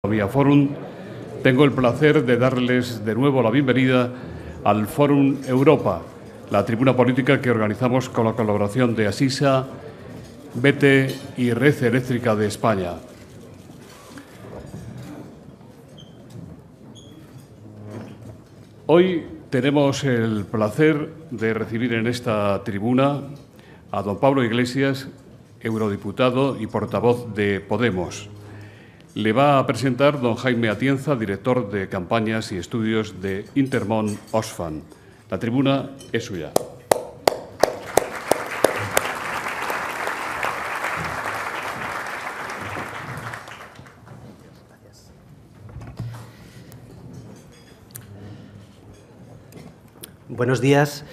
Vía Fórum, tengo el placer de darles de nuevo la bienvenida al Fórum Europa, la tribuna política que organizamos con la colaboración de Asisa, BT y Red Eléctrica de España. Hoy tenemos el placer de recibir en esta tribuna a don Pablo Iglesias, eurodiputado y portavoz de Podemos. Le va a presentar don Jaime Atienza, director de campañas y estudios de Intermón Oxfam. La tribuna es suya. Buenos días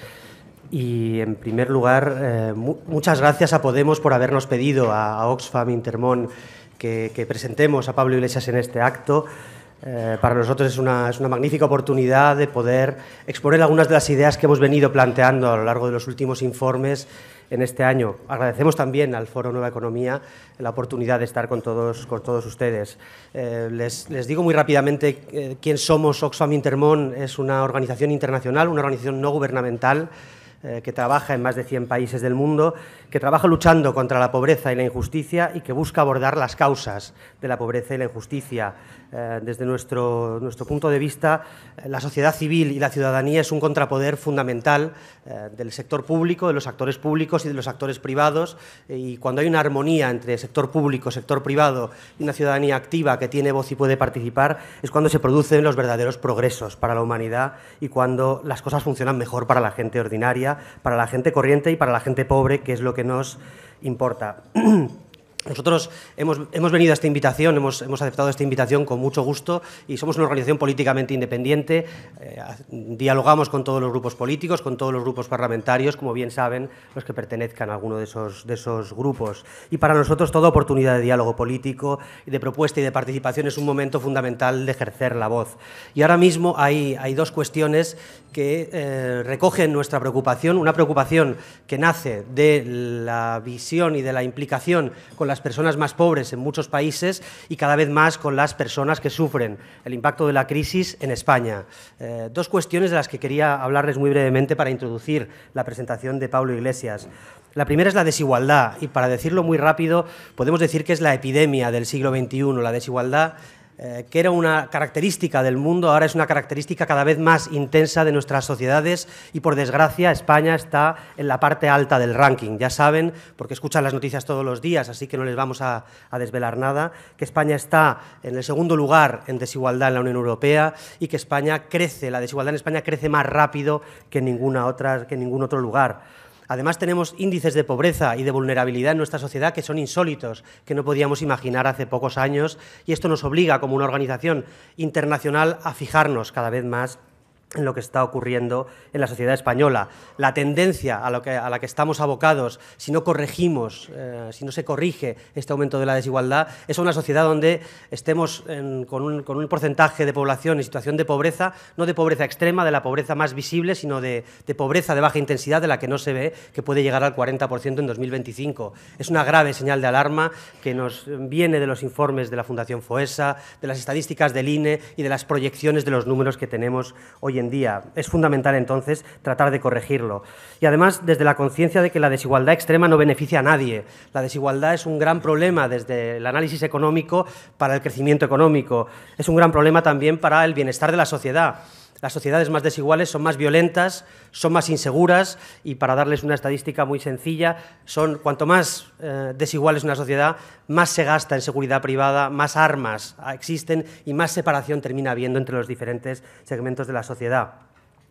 y, en primer lugar, muchas gracias a Podemos por habernos pedido a Oxfam Intermón que presentemos a Pablo Iglesias en este acto. Para nosotros es una magnífica oportunidad de poder exponer algunas de las ideas que hemos venido planteando a lo largo de los últimos informes en este año. Agradecemos también al Foro Nueva Economía la oportunidad de estar con todos ustedes. Les digo muy rápidamente quién somos. Oxfam Intermón es una organización internacional, una organización no gubernamental que trabaja en más de 100 países del mundo, que trabaja luchando contra la pobreza y la injusticia y que busca abordar las causas de la pobreza y la injusticia. Desde nuestro punto de vista, la sociedad civil y la ciudadanía es un contrapoder fundamental del sector público, de los actores públicos y de los actores privados, y cuando hay una armonía entre sector público, sector privado y una ciudadanía activa que tiene voz y puede participar, es cuando se producen los verdaderos progresos para la humanidad y cuando las cosas funcionan mejor para la gente ordinaria, para la gente corriente y para la gente pobre, que es lo que nos importa. Nosotros hemos venido a esta invitación, hemos aceptado esta invitación con mucho gusto y somos una organización políticamente independiente. Dialogamos con todos los grupos políticos, con todos los grupos parlamentarios, como bien saben los que pertenezcan a alguno de esos grupos. Y para nosotros toda oportunidad de diálogo político y de propuesta y de participación es un momento fundamental de ejercer la voz. Y ahora mismo hay dos cuestiones que recogen nuestra preocupación, una preocupación que nace de la visión y de la implicación con las personas más pobres en muchos países y cada vez más con las personas que sufren el impacto de la crisis en España. Dos cuestiones de las que quería hablarles muy brevemente para introducir la presentación de Pablo Iglesias. La primera es la desigualdad y, para decirlo muy rápido, podemos decir que es la epidemia del siglo XXI. La desigualdad, que era una característica del mundo, ahora es una característica cada vez más intensa de nuestras sociedades y, por desgracia, España está en la parte alta del ranking. Ya saben, porque escuchan las noticias todos los días, así que no les vamos a desvelar nada, que España está en el segundo lugar en desigualdad en la Unión Europea y que España crece, la desigualdad en España crece más rápido que en ningún otro lugar. Además, tenemos índices de pobreza y de vulnerabilidad en nuestra sociedad que son insólitos, que no podíamos imaginar hace pocos años, y esto nos obliga, como una organización internacional, a fijarnos cada vez más en lo que está ocurriendo en la sociedad española. La tendencia a la que estamos abocados, si no corregimos, si no se corrige este aumento de la desigualdad, es una sociedad donde estemos con un porcentaje de población en situación de pobreza, no de pobreza extrema, de la pobreza más visible, sino de pobreza de baja intensidad, de la que no se ve, que puede llegar al 40% en 2025. Es una grave señal de alarma que nos viene de los informes de la Fundación Foessa, de las estadísticas del INE y de las proyecciones de los números que tenemos hoy en día. Es fundamental, entonces, tratar de corregirlo. Y, además, desde la conciencia de que la desigualdad extrema no beneficia a nadie. La desigualdad es un gran problema desde el análisis económico para el crecimiento económico. Es un gran problema también para el bienestar de la sociedad. Las sociedades más desiguales son más violentas, son más inseguras y, para darles una estadística muy sencilla, cuanto más desigual es una sociedad, más se gasta en seguridad privada, más armas existen y más separación termina habiendo entre los diferentes segmentos de la sociedad.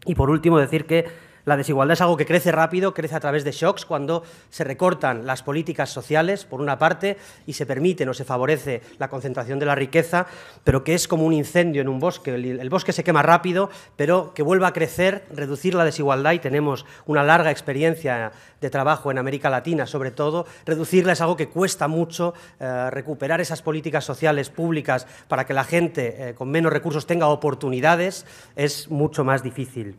Y, por último, decir que la desigualdad es algo que crece rápido, crece a través de shocks, cuando se recortan las políticas sociales, por una parte, y se permite o se favorece la concentración de la riqueza, pero que es como un incendio en un bosque. El bosque se quema rápido, pero que vuelva a crecer, reducir la desigualdad, y tenemos una larga experiencia de trabajo en América Latina, sobre todo, reducirla es algo que cuesta mucho. Recuperar esas políticas sociales públicas para que la gente con menos recursos tenga oportunidades es mucho más difícil.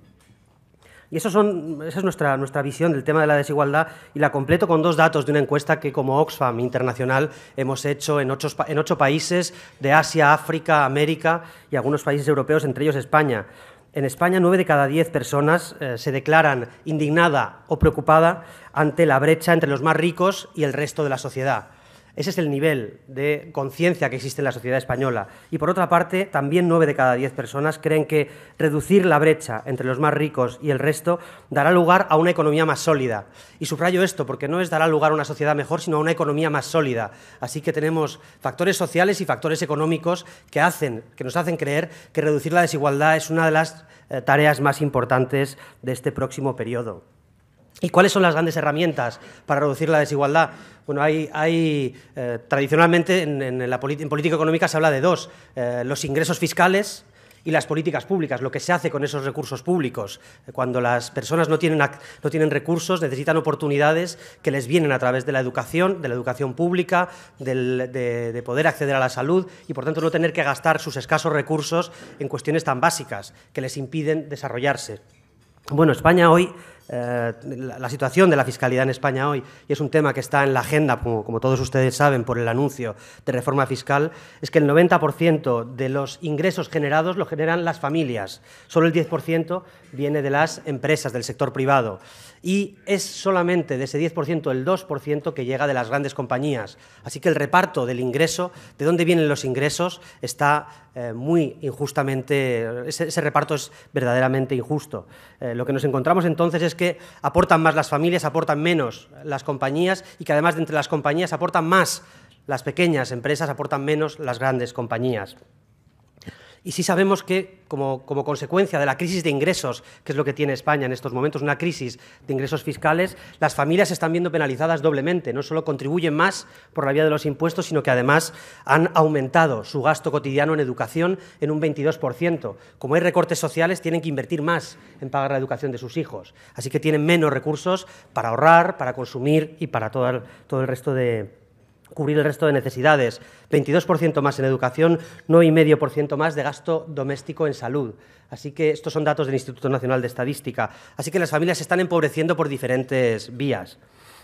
Y esa es nuestra visión del tema de la desigualdad, y la completo con 2 datos de una encuesta que como Oxfam Internacional hemos hecho en 8 países de Asia, África, América y algunos países europeos, entre ellos España. En España, 9 de cada 10 personas se declaran indignada o preocupada ante la brecha entre los más ricos y el resto de la sociedad. Ese es el nivel de conciencia que existe en la sociedad española. Y, por otra parte, también 9 de cada 10 personas creen que reducir la brecha entre los más ricos y el resto dará lugar a una economía más sólida. Y subrayo esto porque no es dará lugar a una sociedad mejor, sino a una economía más sólida. Así que tenemos factores sociales y factores económicos que nos hacen creer que reducir la desigualdad es una de las tareas más importantes de este próximo periodo. ¿Y cuáles son las grandes herramientas para reducir la desigualdad? Bueno, tradicionalmente en política económica se habla de 2, los ingresos fiscales y las políticas públicas, lo que se hace con esos recursos públicos. Cuando las personas no tienen recursos, necesitan oportunidades que les vienen a través de la educación pública, de poder acceder a la salud y, por tanto, no tener que gastar sus escasos recursos en cuestiones tan básicas que les impiden desarrollarse. Bueno, España hoy, la situación de la fiscalidad en España hoy, y es un tema que está en la agenda, como todos ustedes saben, por el anuncio de reforma fiscal, es que el 90% de los ingresos generados lo generan las familias, solo el 10% viene de las empresas, del sector privado, y es solamente de ese 10% el 2% que llega de las grandes compañías. Así que el reparto del ingreso, de dónde vienen los ingresos, está muy injustamente, ese reparto es verdaderamente injusto. Lo que nos encontramos entonces es que aportan más las familias, aportan menos las compañías, y que además de entre las compañías aportan más las pequeñas empresas, aportan menos las grandes compañías. Y sí sabemos que, como consecuencia de la crisis de ingresos, que es lo que tiene España en estos momentos, una crisis de ingresos fiscales, las familias se están viendo penalizadas doblemente. No solo contribuyen más por la vía de los impuestos, sino que además han aumentado su gasto cotidiano en educación en un 22%. Como hay recortes sociales, tienen que invertir más en pagar la educación de sus hijos. Así que tienen menos recursos para ahorrar, para consumir y para todo el resto cubrir el resto de necesidades. 22% más en educación, 9,5% más de gasto doméstico en salud. Así que estos son datos del Instituto Nacional de Estadística. Así que las familias se están empobreciendo por diferentes vías.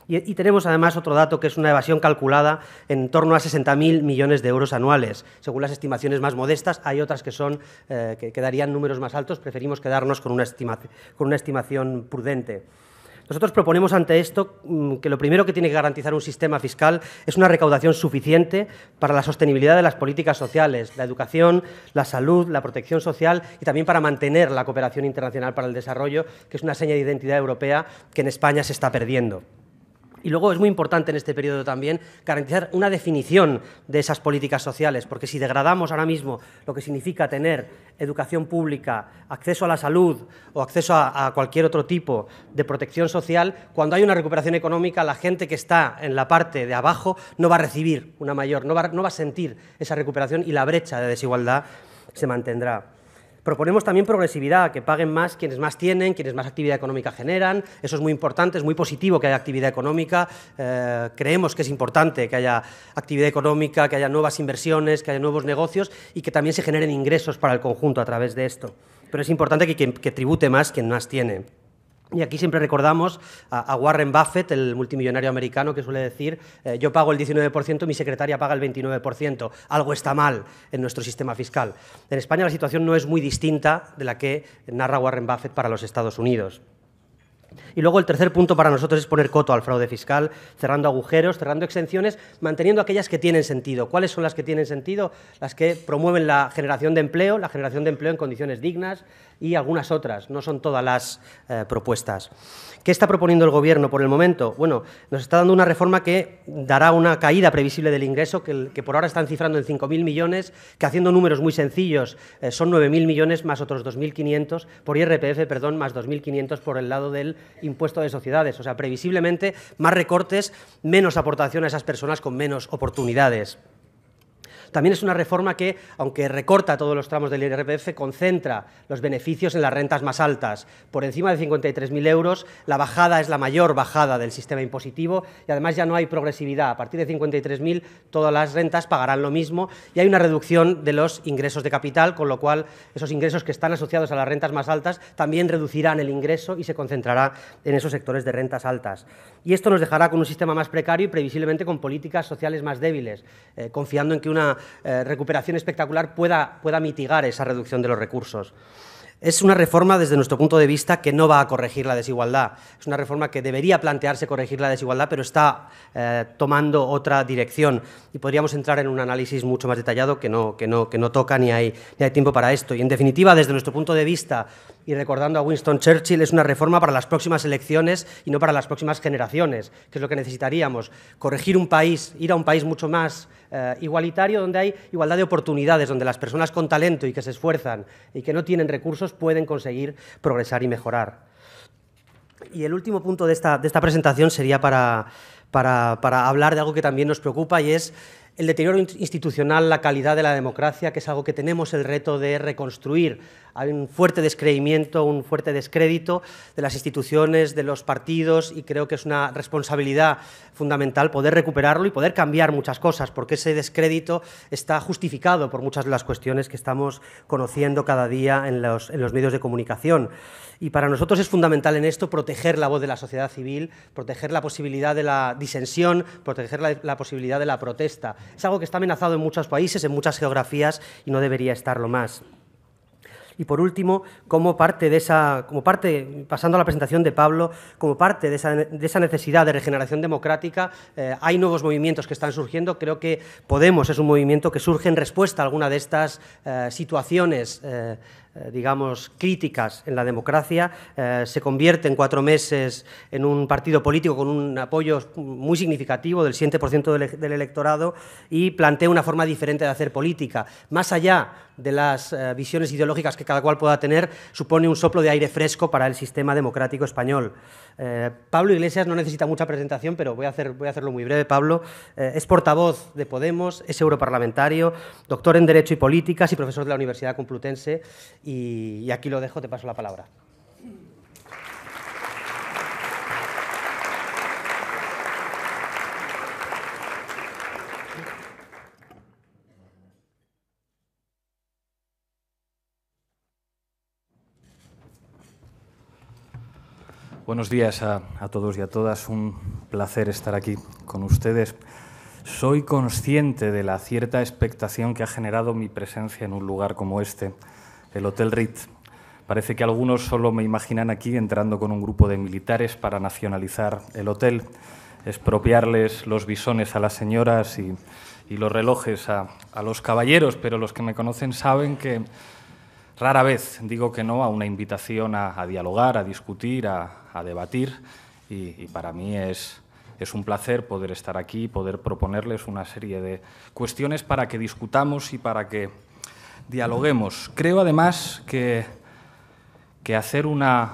Y tenemos además otro dato, que es una evasión calculada en torno a 60.000 millones de euros anuales. Según las estimaciones más modestas, hay otras que darían números más altos. Preferimos quedarnos con una estimación prudente. Nosotros proponemos ante esto que lo primero que tiene que garantizar un sistema fiscal es una recaudación suficiente para la sostenibilidad de las políticas sociales, la educación, la salud, la protección social, y también para mantener la cooperación internacional para el desarrollo, que es una seña de identidad europea que en España se está perdiendo. Y luego es muy importante en este periodo también garantizar una definición de esas políticas sociales, porque si degradamos ahora mismo lo que significa tener educación pública, acceso a la salud o acceso a cualquier otro tipo de protección social, cuando hay una recuperación económica, la gente que está en la parte de abajo no va a recibir no va a sentir esa recuperación, y la brecha de desigualdad se mantendrá. Proponemos también progresividad, que paguen más quienes más tienen, quienes más actividad económica generan. Eso es muy importante, es muy positivo que haya actividad económica. Creemos que es importante que haya actividad económica, que haya nuevas inversiones, que haya nuevos negocios y que también se generen ingresos para el conjunto a través de esto. Pero es importante que tribute más quien más tiene. Y aquí siempre recordamos a Warren Buffett, el multimillonario americano, que suele decir yo pago el 19%, mi secretaria paga el 29%. Algo está mal en nuestro sistema fiscal. En España la situación no es muy distinta de la que narra Warren Buffett para los Estados Unidos. Y luego el tercer punto para nosotros es poner coto al fraude fiscal, cerrando agujeros, cerrando exenciones, manteniendo aquellas que tienen sentido. ¿Cuáles son las que tienen sentido? Las que promueven la generación de empleo en condiciones dignas, y algunas otras, no son todas las propuestas. ¿Qué está proponiendo el Gobierno por el momento? Bueno, nos está dando una reforma que dará una caída previsible del ingreso, que por ahora están cifrando en 5.000 millones, que haciendo números muy sencillos son 9.000 millones más otros 2.500 por IRPF, más 2.500 por el lado del impuesto de sociedades. O sea, previsiblemente más recortes, menos aportación a esas personas con menos oportunidades. También es una reforma que, aunque recorta todos los tramos del IRPF, concentra los beneficios en las rentas más altas. Por encima de 53.000 euros, la bajada es la mayor bajada del sistema impositivo y además ya no hay progresividad. A partir de 53.000 todas las rentas pagarán lo mismo y hay una reducción de los ingresos de capital, con lo cual esos ingresos que están asociados a las rentas más altas también reducirán el ingreso y se concentrará en esos sectores de rentas altas. Y esto nos dejará con un sistema más precario y previsiblemente con políticas sociales más débiles, confiando en que una recuperación espectacular pueda mitigar esa reducción de los recursos. Es una reforma, desde nuestro punto de vista, que no va a corregir la desigualdad. Es una reforma que debería plantearse corregir la desigualdad, pero está tomando otra dirección. Y podríamos entrar en un análisis mucho más detallado que no toca ni hay tiempo para esto. Y, en definitiva, desde nuestro punto de vista, y recordando a Winston Churchill, es una reforma para las próximas elecciones y no para las próximas generaciones, que es lo que necesitaríamos. Corregir un país, ir a un país mucho más igualitario, donde hay igualdad de oportunidades, donde las personas con talento y que se esfuerzan y que no tienen recursos pueden conseguir progresar y mejorar. Y el último punto de esta presentación sería para hablar de algo que también nos preocupa, y es el deterioro institucional, la calidad de la democracia, que es algo que tenemos el reto de reconstruir. Hay un fuerte descreimiento, un fuerte descrédito de las instituciones, de los partidos, y creo que es una responsabilidad fundamental poder recuperarlo y poder cambiar muchas cosas, porque ese descrédito está justificado por muchas de las cuestiones que estamos conociendo cada día en los medios de comunicación. Y para nosotros es fundamental en esto proteger la voz de la sociedad civil, proteger la posibilidad de la disensión, proteger la posibilidad de la protesta. Es algo que está amenazado en muchos países, en muchas geografías, y no debería estarlo más. Y por último, pasando a la presentación de Pablo, como parte de esa necesidad de regeneración democrática, hay nuevos movimientos que están surgiendo. Creo que Podemos es un movimiento que surge en respuesta a alguna de estas situaciones digamos, críticas en la democracia, se convierte en 4 meses en un partido político con un apoyo muy significativo del 7% del electorado y plantea una forma diferente de hacer política. Más allá de las visiones ideológicas que cada cual pueda tener, supone un soplo de aire fresco para el sistema democrático español. Pablo Iglesias no necesita mucha presentación, pero voy a hacerlo muy breve. Pablo es portavoz de Podemos, es europarlamentario, doctor en Derecho y Políticas y profesor de la Universidad Complutense. Y aquí lo dejo, te paso la palabra. Buenos días a todos y a todas. Un placer estar aquí con ustedes. Soy consciente de la cierta expectación que ha generado mi presencia en un lugar como este, el Hotel Ritz. Parece que algunos solo me imaginan aquí entrando con un grupo de militares para nacionalizar el hotel, expropiarles los bisones a las señoras y los relojes a los caballeros, pero los que me conocen saben que rara vez digo que no a una invitación a dialogar, a discutir, a debatir, y para mí es un placer poder estar aquí, poder proponerles una serie de cuestiones para que discutamos y para que dialoguemos. Creo, además, que hacer una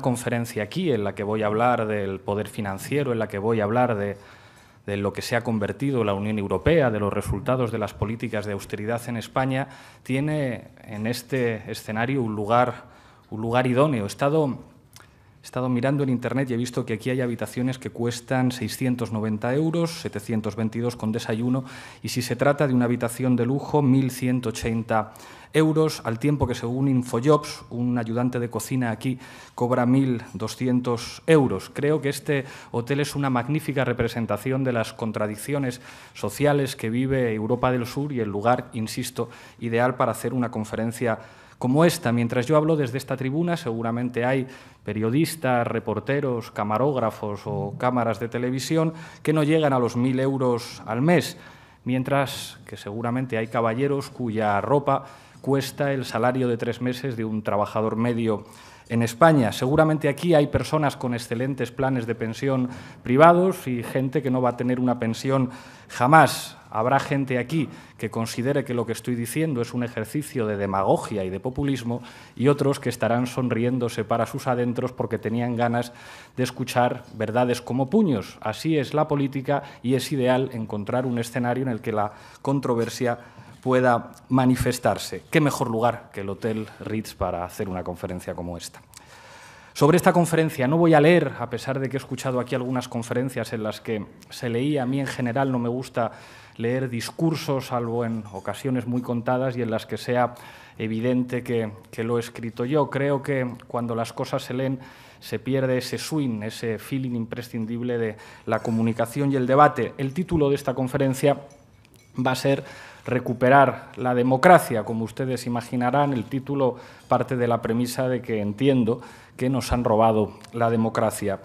conferencia aquí en la que voy a hablar del poder financiero, en la que voy a hablar de lo que se ha convertido la Unión Europea, de los resultados de las políticas de austeridad en España, tiene en este escenario un lugar idóneo. He estado mirando en Internet y he visto que aquí hay habitaciones que cuestan 690 euros, 722 con desayuno, y si se trata de una habitación de lujo, 1.180 euros, al tiempo que, según Infojobs, un ayudante de cocina aquí cobra 1.200 euros. Creo que este hotel es una magnífica representación de las contradicciones sociales que vive Europa del Sur y el lugar, insisto, ideal para hacer una conferencia como esta. Mientras yo hablo desde esta tribuna, seguramente hay periodistas, reporteros, camarógrafos o cámaras de televisión que no llegan a los 1.000 euros al mes, mientras que seguramente hay caballeros cuya ropa cuesta el salario de 3 meses de un trabajador medio en España. Seguramente aquí hay personas con excelentes planes de pensión privados y gente que no va a tener una pensión jamás. Habrá gente aquí que considere que lo que estoy diciendo es un ejercicio de demagogia y de populismo y otros que estarán sonriéndose para sus adentros porque tenían ganas de escuchar verdades como puños. Así es la política y es ideal encontrar un escenario en el que la controversia pueda manifestarse. ¿Qué mejor lugar que el Hotel Ritz para hacer una conferencia como esta? Sobre esta conferencia no voy a leer, a pesar de que he escuchado aquí algunas conferencias en las que se leía. A mí en general no me gusta leer discursos, salvo en ocasiones muy contadas y en las que sea evidente que lo he escrito yo. Creo que cuando las cosas se leen se pierde ese swing, ese feeling imprescindible de la comunicación y el debate. El título de esta conferencia va a ser Recuperar la democracia. Como ustedes imaginarán, el título parte de la premisa de que entiendo que nos han robado la democracia.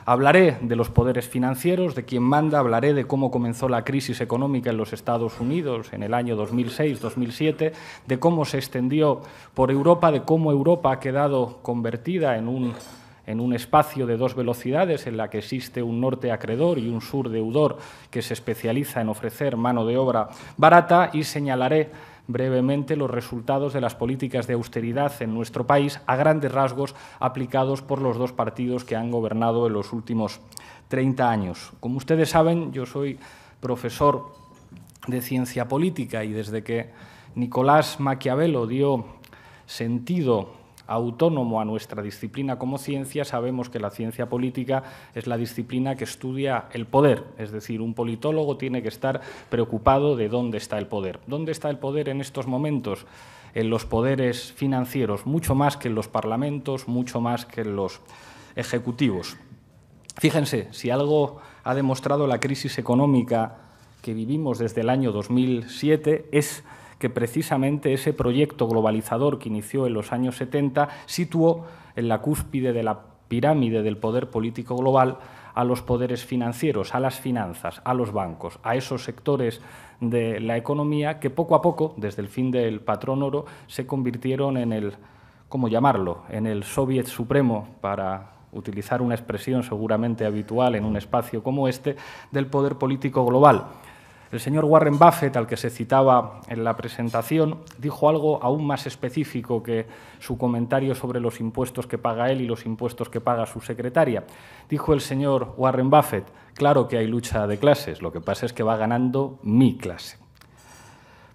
Hablaré de los poderes financieros, de quién manda, hablaré de cómo comenzó la crisis económica en los Estados Unidos en el año 2006-2007, de cómo se extendió por Europa, de cómo Europa ha quedado convertida en un espacio de dos velocidades en la que existe un norte acreedor y un sur deudor que se especializa en ofrecer mano de obra barata, y señalaré brevemente los resultados de las políticas de austeridad en nuestro país, a grandes rasgos aplicados por los dos partidos que han gobernado en los últimos 30 años. Como ustedes saben, yo soy profesor de ciencia política y desde que Nicolás Maquiavelo dio sentido autónomo a nuestra disciplina como ciencia, sabemos que la ciencia política es la disciplina que estudia el poder, es decir, un politólogo tiene que estar preocupado de dónde está el poder. ¿Dónde está el poder en estos momentos? En los poderes financieros, mucho más que en los parlamentos, mucho más que en los ejecutivos. Fíjense, si algo ha demostrado la crisis económica que vivimos desde el año 2007 es que precisamente ese proyecto globalizador que inició en los años 70 situó en la cúspide de la pirámide del poder político global a los poderes financieros, a las finanzas, a los bancos, a esos sectores de la economía que poco a poco, desde el fin del patrón oro, se convirtieron en el, ¿cómo llamarlo?, en el Soviet Supremo, para utilizar una expresión seguramente habitual en un espacio como este, del poder político global. El señor Warren Buffett, al que se citaba en la presentación, dijo algo aún más específico que su comentario sobre los impuestos que paga él y los impuestos que paga su secretaria. Dijo el señor Warren Buffett: claro que hay lucha de clases, lo que pasa es que va ganando mi clase.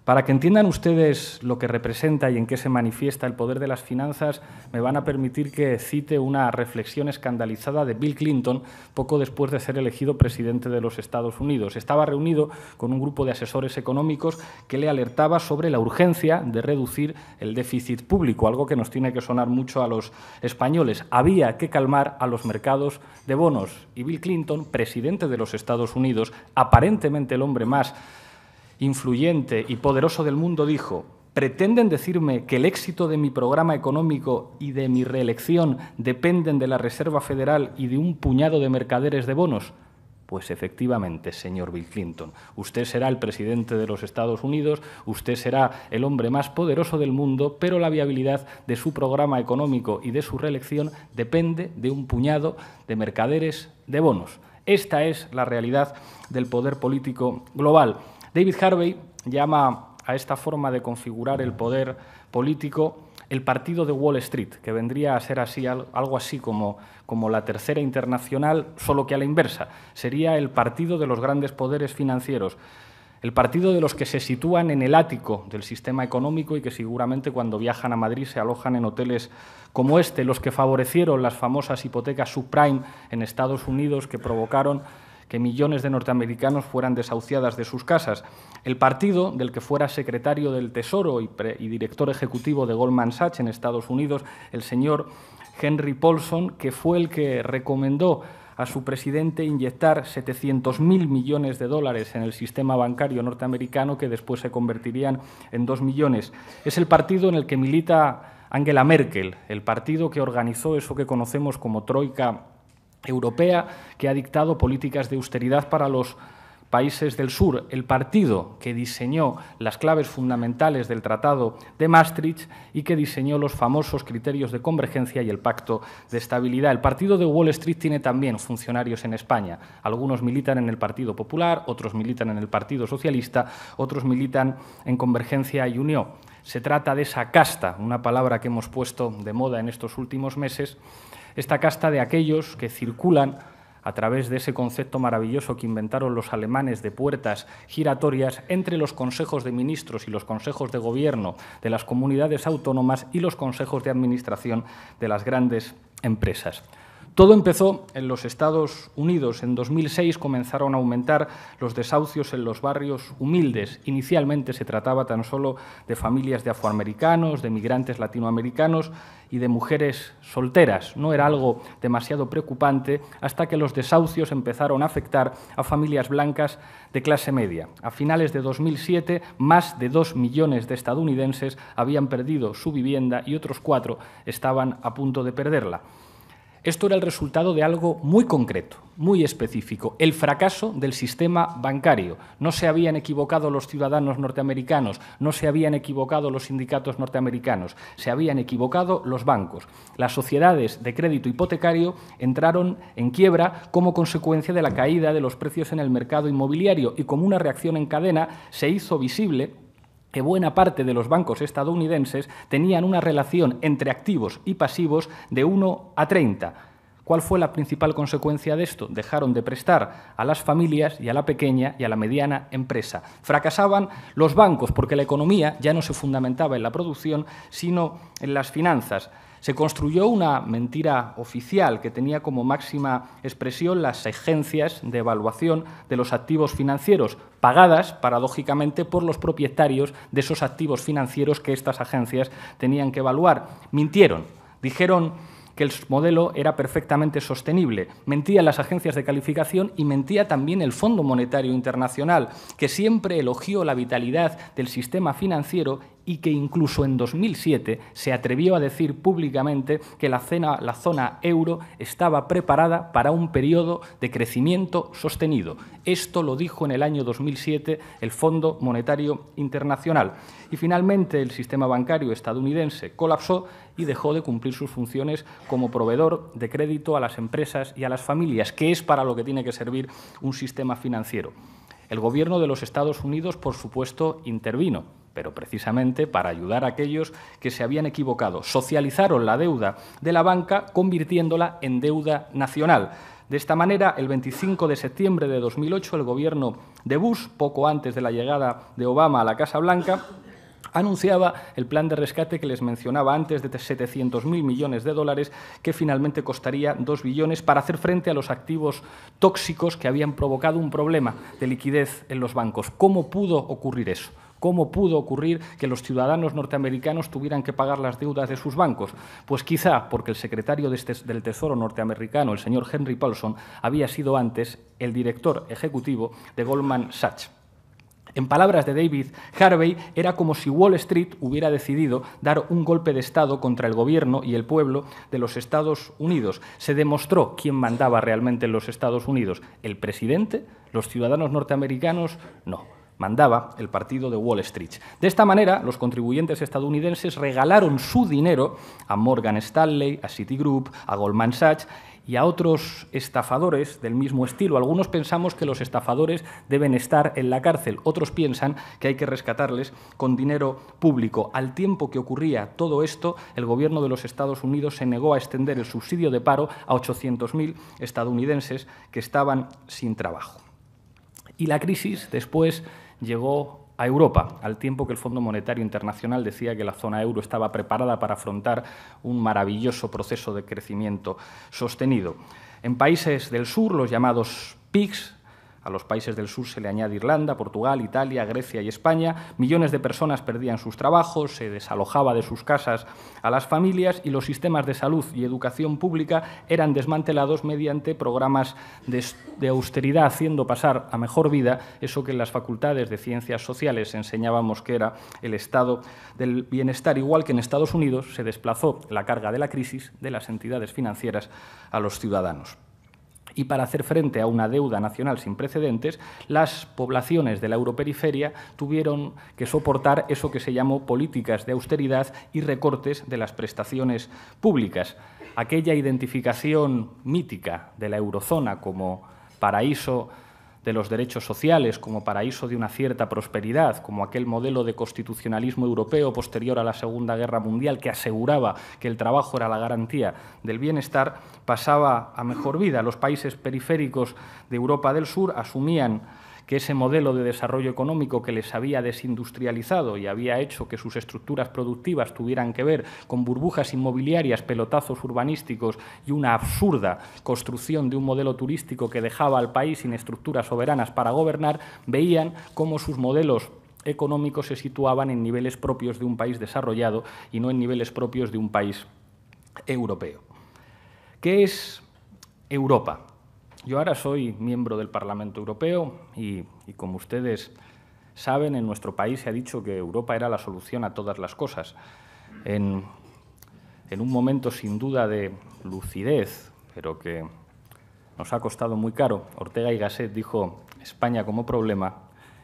Para que entiendan ustedes lo que representa y en qué se manifiesta el poder de las finanzas, me van a permitir que cite una reflexión escandalizada de Bill Clinton poco después de ser elegido presidente de los Estados Unidos. Estaba reunido con un grupo de asesores económicos que le alertaba sobre la urgencia de reducir el déficit público, algo que nos tiene que sonar mucho a los españoles. Había que calmar a los mercados de bonos. Y Bill Clinton, presidente de los Estados Unidos, aparentemente el hombre más influyente y poderoso del mundo, dijo: ¿pretenden decirme que el éxito de mi programa económico y de mi reelección dependen de la Reserva Federal y de un puñado de mercaderes de bonos? Pues efectivamente, señor Bill Clinton, usted será el presidente de los Estados Unidos, usted será el hombre más poderoso del mundo, pero la viabilidad de su programa económico y de su reelección depende de un puñado de mercaderes de bonos. Esta es la realidad del poder político global. David Harvey llama a esta forma de configurar el poder político el partido de Wall Street, que vendría a ser así, algo así como la Tercera Internacional, solo que a la inversa. Sería el partido de los grandes poderes financieros, el partido de los que se sitúan en el ático del sistema económico y que seguramente cuando viajan a Madrid se alojan en hoteles como este, los que favorecieron las famosas hipotecas subprime en Estados Unidos que provocaron que millones de norteamericanos fueran desahuciadas de sus casas. El partido del que fuera secretario del Tesoro y director ejecutivo de Goldman Sachs en Estados Unidos, el señor Henry Paulson, que fue el que recomendó a su presidente inyectar 700.000 millones de dólares en el sistema bancario norteamericano, que después se convertirían en 2 millones. Es el partido en el que milita Angela Merkel, el partido que organizó eso que conocemos como Troika europea, que ha dictado políticas de austeridad para países del sur, el partido que diseñó las claves fundamentales del Tratado de Maastricht y que diseñó los famosos criterios de convergencia y el Pacto de Estabilidad. El partido de Wall Street tiene también funcionarios en España. Algunos militan en el Partido Popular, otros militan en el Partido Socialista, otros militan en Convergencia y Unió. Se trata de esa casta, una palabra que hemos puesto de moda en estos últimos meses, esta casta de aquellos que circulan a través de ese concepto maravilloso que inventaron los alemanes de puertas giratorias entre los consejos de ministros y los consejos de gobierno de las comunidades autónomas y los consejos de administración de las grandes empresas. Todo empezó en los Estados Unidos. En 2006 comenzaron a aumentar los desahucios en los barrios humildes. Inicialmente se trataba tan solo de familias de afroamericanos, de migrantes latinoamericanos y de mujeres solteras. No era algo demasiado preocupante hasta que los desahucios empezaron a afectar a familias blancas de clase media. A finales de 2007, más de 2 millones de estadounidenses habían perdido su vivienda y otros 4 estaban a punto de perderla. Esto era el resultado de algo muy concreto, muy específico, el fracaso del sistema bancario. No se habían equivocado los ciudadanos norteamericanos, no se habían equivocado los sindicatos norteamericanos, se habían equivocado los bancos. Las sociedades de crédito hipotecario entraron en quiebra como consecuencia de la caída de los precios en el mercado inmobiliario y como una reacción en cadena se hizo visible que buena parte de los bancos estadounidenses tenían una relación entre activos y pasivos de 1 a 30. ¿Cuál fue la principal consecuencia de esto? Dejaron de prestar a las familias y a la pequeña y a la mediana empresa. Fracasaban los bancos porque la economía ya no se fundamentaba en la producción, sino en las finanzas. Se construyó una mentira oficial que tenía como máxima expresión las agencias de evaluación de los activos financieros, pagadas, paradójicamente, por los propietarios de esos activos financieros que estas agencias tenían que evaluar. Mintieron, dijeron que el modelo era perfectamente sostenible. Mentían las agencias de calificación y mentía también el Fondo Monetario Internacional, que siempre elogió la vitalidad del sistema financiero y que incluso en 2007 se atrevió a decir públicamente que la zona euro estaba preparada para un periodo de crecimiento sostenido. Esto lo dijo en el año 2007 el Fondo Monetario Internacional. Y finalmente el sistema bancario estadounidense colapsó y dejó de cumplir sus funciones como proveedor de crédito a las empresas y a las familias, que es para lo que tiene que servir un sistema financiero. El gobierno de los Estados Unidos, por supuesto, intervino, pero precisamente para ayudar a aquellos que se habían equivocado. Socializaron la deuda de la banca convirtiéndola en deuda nacional. De esta manera, el 25 de septiembre de 2008, el gobierno de Bush, poco antes de la llegada de Obama a la Casa Blanca, anunciaba el plan de rescate que les mencionaba antes de 700.000 millones de dólares, que finalmente costaría 2 billones para hacer frente a los activos tóxicos que habían provocado un problema de liquidez en los bancos. ¿Cómo pudo ocurrir eso? ¿Cómo pudo ocurrir que los ciudadanos norteamericanos tuvieran que pagar las deudas de sus bancos? Pues quizá porque el secretario del Tesoro norteamericano, el señor Henry Paulson, había sido antes el director ejecutivo de Goldman Sachs. En palabras de David Harvey, era como si Wall Street hubiera decidido dar un golpe de Estado contra el gobierno y el pueblo de los Estados Unidos. Se demostró quién mandaba realmente en los Estados Unidos. ¿El presidente? ¿Los ciudadanos norteamericanos? No. Mandaba el partido de Wall Street. De esta manera, los contribuyentes estadounidenses regalaron su dinero a Morgan Stanley, a Citigroup, a Goldman Sachs y a otros estafadores del mismo estilo. Algunos pensamos que los estafadores deben estar en la cárcel, otros piensan que hay que rescatarles con dinero público. Al tiempo que ocurría todo esto, el gobierno de los Estados Unidos se negó a extender el subsidio de paro a 800.000 estadounidenses que estaban sin trabajo. Y la crisis después llegó a Europa, al tiempo que el Fondo Monetario Internacional decía que la zona euro estaba preparada para afrontar un maravilloso proceso de crecimiento sostenido. En países del sur, los llamados PIGS, a los países del sur se le añade Irlanda, Portugal, Italia, Grecia y España. Millones de personas perdían sus trabajos, se desalojaba de sus casas a las familias y los sistemas de salud y educación pública eran desmantelados mediante programas de austeridad, haciendo pasar a mejor vida eso que en las facultades de Ciencias Sociales enseñábamos que era el estado del bienestar, igual que en Estados Unidos se desplazó la carga de la crisis de las entidades financieras a los ciudadanos. Y para hacer frente a una deuda nacional sin precedentes, las poblaciones de la europeriferia tuvieron que soportar eso que se llamó políticas de austeridad y recortes de las prestaciones públicas. Aquella identificación mítica de la eurozona como paraíso de los derechos sociales, como paraíso de una cierta prosperidad, como aquel modelo de constitucionalismo europeo posterior a la Segunda Guerra Mundial que aseguraba que el trabajo era la garantía del bienestar, pasaba a mejor vida. Los países periféricos de Europa del Sur asumían que ese modelo de desarrollo económico que les había desindustrializado y había hecho que sus estructuras productivas tuvieran que ver con burbujas inmobiliarias, pelotazos urbanísticos y una absurda construcción de un modelo turístico que dejaba al país sin estructuras soberanas para gobernar, veían cómo sus modelos económicos se situaban en niveles propios de un país desarrollado y no en niveles propios de un país europeo. ¿Qué es Europa? Yo ahora soy miembro del Parlamento Europeo y como ustedes saben, en nuestro país se ha dicho que Europa era la solución a todas las cosas. En un momento sin duda de lucidez, pero que nos ha costado muy caro, Ortega y Gasset dijo España como problema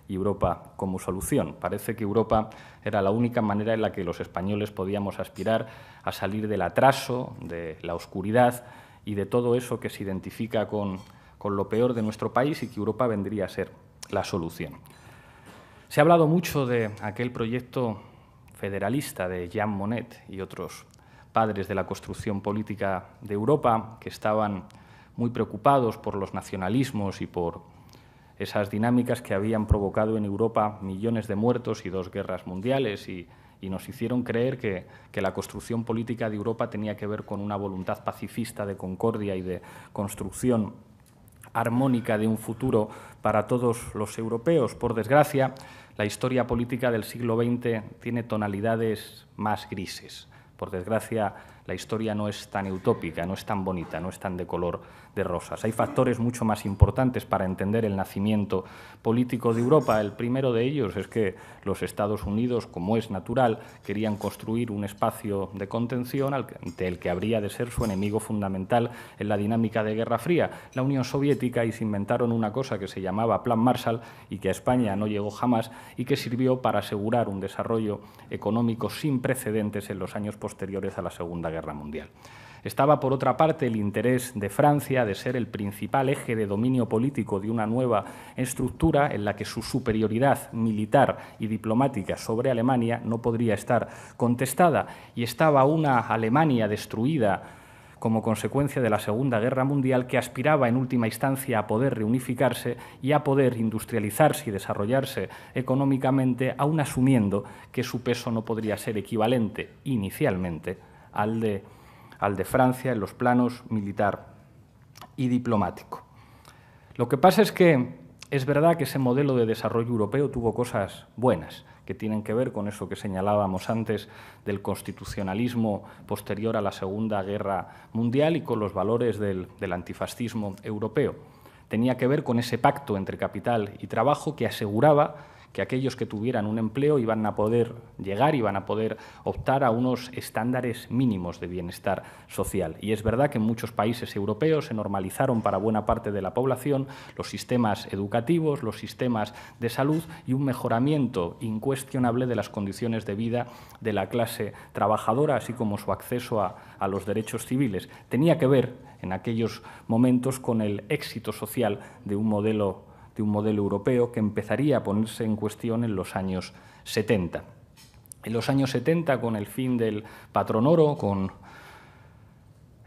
y Europa como solución. Parece que Europa era la única manera en la que los españoles podíamos aspirar a salir del atraso, de la oscuridad y de todo eso que se identifica con lo peor de nuestro país y que Europa vendría a ser la solución. Se ha hablado mucho de aquel proyecto federalista de Jean Monnet y otros padres de la construcción política de Europa que estaban muy preocupados por los nacionalismos y por esas dinámicas que habían provocado en Europa millones de muertos y 2 guerras mundiales y nos hicieron creer que la construcción política de Europa tenía que ver con una voluntad pacifista de concordia y de construcción armónica de un futuro para todos los europeos. Por desgracia, la historia política del siglo XX tiene tonalidades más grises. Por desgracia, la historia no es tan utópica, no es tan bonita, no es tan de color de rosas. Hay factores mucho más importantes para entender el nacimiento político de Europa. El primero de ellos es que los Estados Unidos, como es natural, querían construir un espacio de contención ante el que habría de ser su enemigo fundamental en la dinámica de Guerra Fría, la Unión Soviética, y se inventaron una cosa que se llamaba Plan Marshall y que a España no llegó jamás y que sirvió para asegurar un desarrollo económico sin precedentes en los años posteriores a la Segunda Guerra Mundial. Estaba, por otra parte, el interés de Francia de ser el principal eje de dominio político de una nueva estructura en la que su superioridad militar y diplomática sobre Alemania no podría estar contestada, y estaba una Alemania destruida como consecuencia de la Segunda Guerra Mundial que aspiraba en última instancia a poder reunificarse y a poder industrializarse y desarrollarse económicamente, aun asumiendo que su peso no podría ser equivalente inicialmente al de Francia en los planos militar y diplomático. Lo que pasa es que es verdad que ese modelo de desarrollo europeo tuvo cosas buenas, que tienen que ver con eso que señalábamos antes del constitucionalismo posterior a la Segunda Guerra Mundial y con los valores del antifascismo europeo. Tenía que ver con ese pacto entre capital y trabajo que aseguraba que aquellos que tuvieran un empleo iban a poder llegar, iban a poder optar a unos estándares mínimos de bienestar social. Y es verdad que en muchos países europeos se normalizaron para buena parte de la población los sistemas educativos, los sistemas de salud y un mejoramiento incuestionable de las condiciones de vida de la clase trabajadora, así como su acceso a los derechos civiles. Tenía que ver en aquellos momentos con el éxito social de un modelo europeo que empezaría a ponerse en cuestión en los años 70. En los años 70, con el fin del patrón oro, con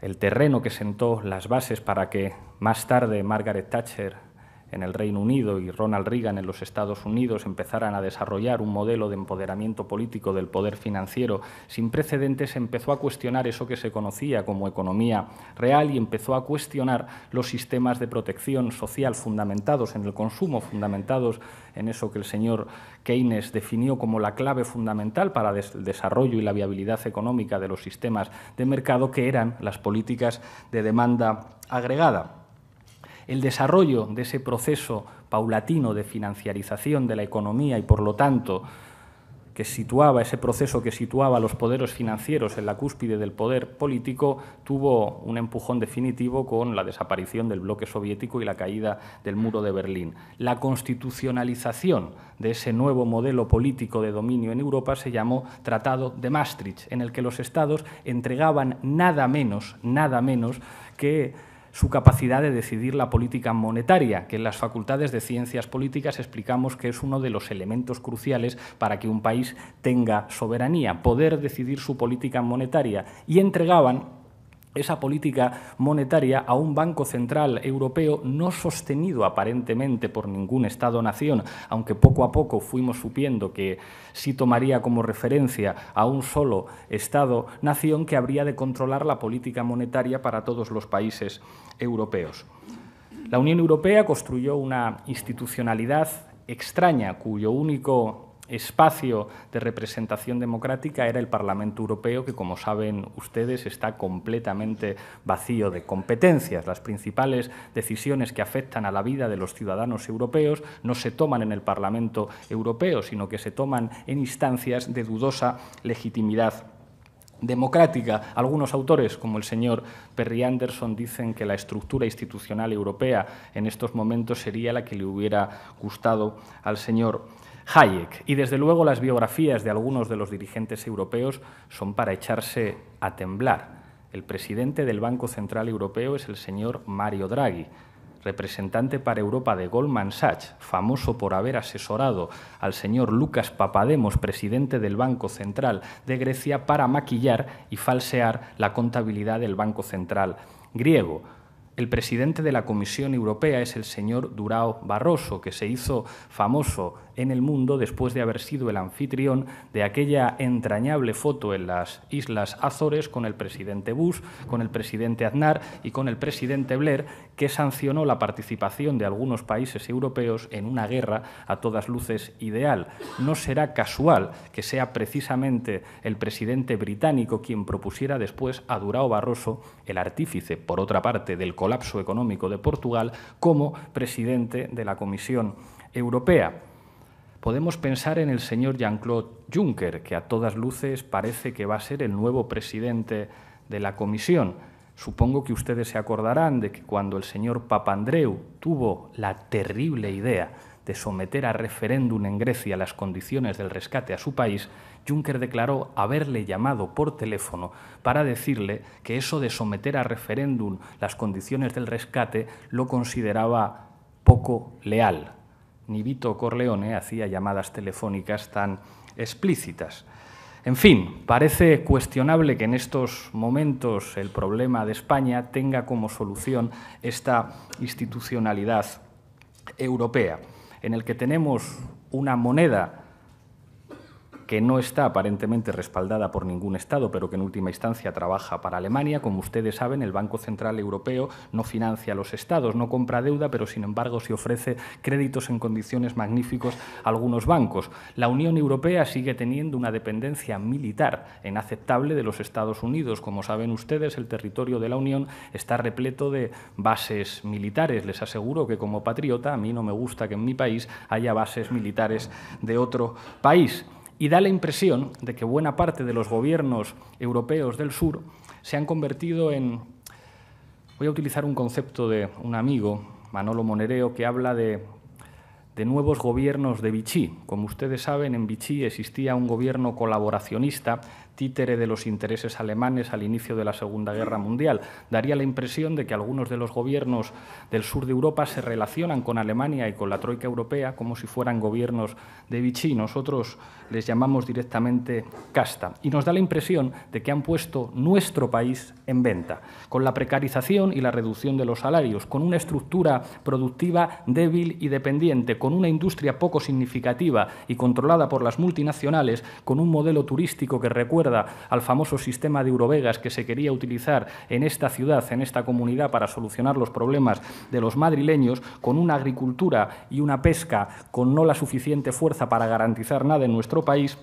el terreno que sentó las bases para que más tarde Margaret Thatcher en el Reino Unido y Ronald Reagan en los Estados Unidos empezaran a desarrollar un modelo de empoderamiento político del poder financiero sin precedentes, se empezó a cuestionar eso que se conocía como economía real y empezó a cuestionar los sistemas de protección social fundamentados en el consumo, fundamentados en eso que el señor Keynes definió como la clave fundamental para el desarrollo y la viabilidad económica de los sistemas de mercado, que eran las políticas de demanda agregada. El desarrollo de ese proceso paulatino de financiarización de la economía y, por lo tanto, que situaba, ese proceso que situaba a los poderes financieros en la cúspide del poder político, tuvo un empujón definitivo con la desaparición del bloque soviético y la caída del muro de Berlín. La constitucionalización de ese nuevo modelo político de dominio en Europa se llamó Tratado de Maastricht, en el que los Estados entregaban nada menos que su capacidad de decidir la política monetaria, que en las facultades de Ciencias Políticas explicamos que es uno de los elementos cruciales para que un país tenga soberanía, poder decidir su política monetaria, y entregaban esa política monetaria a un Banco Central Europeo no sostenido aparentemente por ningún Estado-nación, aunque poco a poco fuimos supiendo que sí tomaría como referencia a un solo Estado-nación que habría de controlar la política monetaria para todos los países europeos. La Unión Europea construyó una institucionalidad extraña, cuyo único espacio de representación democrática era el Parlamento Europeo, que, como saben ustedes, está completamente vacío de competencias. Las principales decisiones que afectan a la vida de los ciudadanos europeos no se toman en el Parlamento Europeo, sino que se toman en instancias de dudosa legitimidad democrática. Algunos autores, como el señor Perry Anderson, dicen que la estructura institucional europea en estos momentos sería la que le hubiera gustado al señor Hayek. Y, desde luego, las biografías de algunos de los dirigentes europeos son para echarse a temblar. El presidente del Banco Central Europeo es el señor Mario Draghi, representante para Europa de Goldman Sachs, famoso por haber asesorado al señor Lucas Papademos, presidente del Banco Central de Grecia, para maquillar y falsear la contabilidad del Banco Central griego. El presidente de la Comisión Europea es el señor Durão Barroso, que se hizo famoso en el mundo después de haber sido el anfitrión de aquella entrañable foto en las Islas Azores con el presidente Bush, con el presidente Aznar y con el presidente Blair, que sancionó la participación de algunos países europeos en una guerra a todas luces ideal. No será casual que sea precisamente el presidente británico quien propusiera después a Durão Barroso, el artífice, por otra parte, del colapso económico de Portugal, como presidente de la Comisión Europea. Podemos pensar en el señor Jean-Claude Juncker, que a todas luces parece que va a ser el nuevo presidente de la Comisión. Supongo que ustedes se acordarán de que cuando el señor Papandreou tuvo la terrible idea de someter a referéndum en Grecia las condiciones del rescate a su país, Juncker declaró haberle llamado por teléfono para decirle que eso de someter a referéndum las condiciones del rescate lo consideraba poco leal. Ni Vito Corleone hacía llamadas telefónicas tan explícitas. En fin, parece cuestionable que en estos momentos el problema de España tenga como solución esta institucionalidad europea, en el que tenemos una moneda que no está aparentemente respaldada por ningún Estado, pero que en última instancia trabaja para Alemania. Como ustedes saben, el Banco Central Europeo no financia a los Estados, no compra deuda, pero sin embargo se ofrece créditos en condiciones magníficos a algunos bancos. La Unión Europea sigue teniendo una dependencia militar inaceptable de los Estados Unidos. Como saben ustedes, el territorio de la Unión está repleto de bases militares. Les aseguro que, como patriota, a mí no me gusta que en mi país haya bases militares de otro país. Y da la impresión de que buena parte de los gobiernos europeos del sur se han convertido en... Voy a utilizar un concepto de un amigo, Manolo Monereo, que habla de nuevos gobiernos de Vichy. Como ustedes saben, en Vichy existía un gobierno colaboracionista, títere de los intereses alemanes al inicio de la Segunda Guerra Mundial. Daría la impresión de que algunos de los gobiernos del sur de Europa se relacionan con Alemania y con la troika europea como si fueran gobiernos de Vichy. Nosotros les llamamos directamente casta. Y nos da la impresión de que han puesto nuestro país en venta, con la precarización y la reducción de los salarios, con una estructura productiva débil y dependiente, con una industria poco significativa y controlada por las multinacionales, con un modelo turístico que recuerda al famoso sistema de Eurovegas que se quería utilizar en esta ciudad, en esta comunidad, para solucionar los problemas de los madrileños, con una agricultura y una pesca con no la suficiente fuerza para garantizar nada en nuestro país,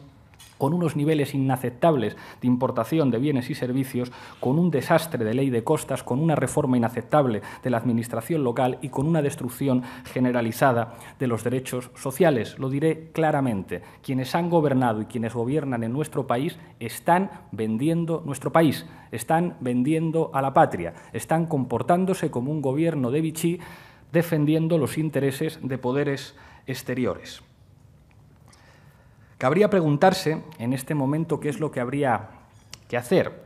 con unos niveles inaceptables de importación de bienes y servicios, con un desastre de ley de costas, con una reforma inaceptable de la administración local y con una destrucción generalizada de los derechos sociales. Lo diré claramente, quienes han gobernado y quienes gobiernan en nuestro país están vendiendo nuestro país, están vendiendo a la patria, están comportándose como un gobierno de Vichy defendiendo los intereses de poderes exteriores. Cabría preguntarse en este momento qué es lo que habría que hacer.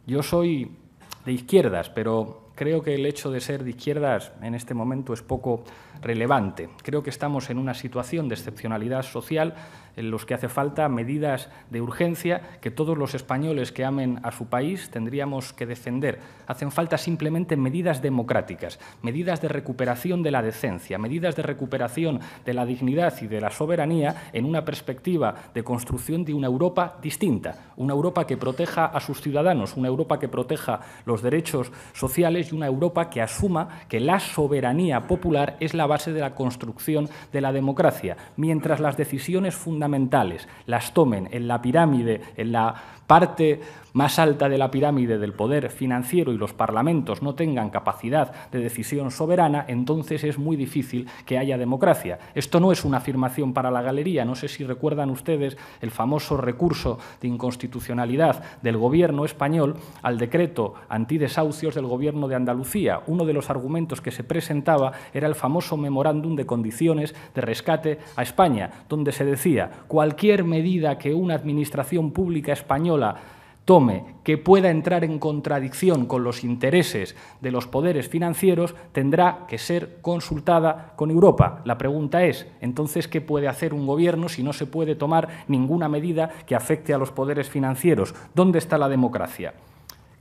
Yo soy de izquierdas, pero creo que el hecho de ser de izquierdas en este momento es poco relevante. Creo que estamos en una situación de excepcionalidad social en los que hace falta medidas de urgencia que todos los españoles que amen a su país tendríamos que defender. Hacen falta simplemente medidas democráticas, medidas de recuperación de la decencia, medidas de recuperación de la dignidad y de la soberanía en una perspectiva de construcción de una Europa distinta, una Europa que proteja a sus ciudadanos, una Europa que proteja los derechos sociales y una Europa que asuma que la soberanía popular es la base de la construcción de la democracia, mientras las decisiones fundamentales las tomen en la pirámide, en la parte más alta de la pirámide del poder financiero y los parlamentos no tengan capacidad de decisión soberana, entonces es muy difícil que haya democracia. Esto no es una afirmación para la galería. No sé si recuerdan ustedes el famoso recurso de inconstitucionalidad del Gobierno español al decreto antidesahucios del Gobierno de Andalucía. Uno de los argumentos que se presentaba era el famoso memorándum de condiciones de rescate a España, donde se decía cualquier medida que una administración pública española tome que pueda entrar en contradicción con los intereses de los poderes financieros tendrá que ser consultada con Europa. La pregunta es, entonces, ¿qué puede hacer un gobierno si no se puede tomar ninguna medida que afecte a los poderes financieros? ¿Dónde está la democracia?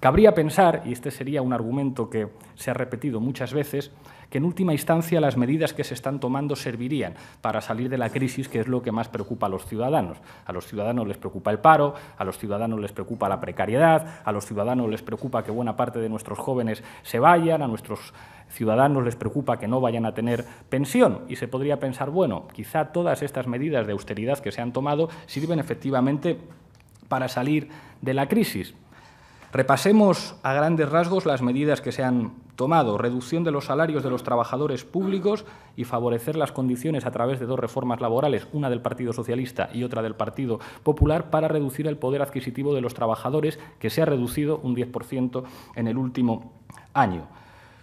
Cabría pensar, y este sería un argumento que se ha repetido muchas veces, que en última instancia las medidas que se están tomando servirían para salir de la crisis, que es lo que más preocupa a los ciudadanos. A los ciudadanos les preocupa el paro, a los ciudadanos les preocupa la precariedad, a los ciudadanos les preocupa que buena parte de nuestros jóvenes se vayan, a nuestros ciudadanos les preocupa que no vayan a tener pensión. Y se podría pensar, bueno, quizá todas estas medidas de austeridad que se han tomado sirven efectivamente para salir de la crisis. Repasemos a grandes rasgos las medidas que se han tomado. Reducción de los salarios de los trabajadores públicos y favorecer las condiciones a través de dos reformas laborales, una del Partido Socialista y otra del Partido Popular, para reducir el poder adquisitivo de los trabajadores, que se ha reducido un 10% en el último año.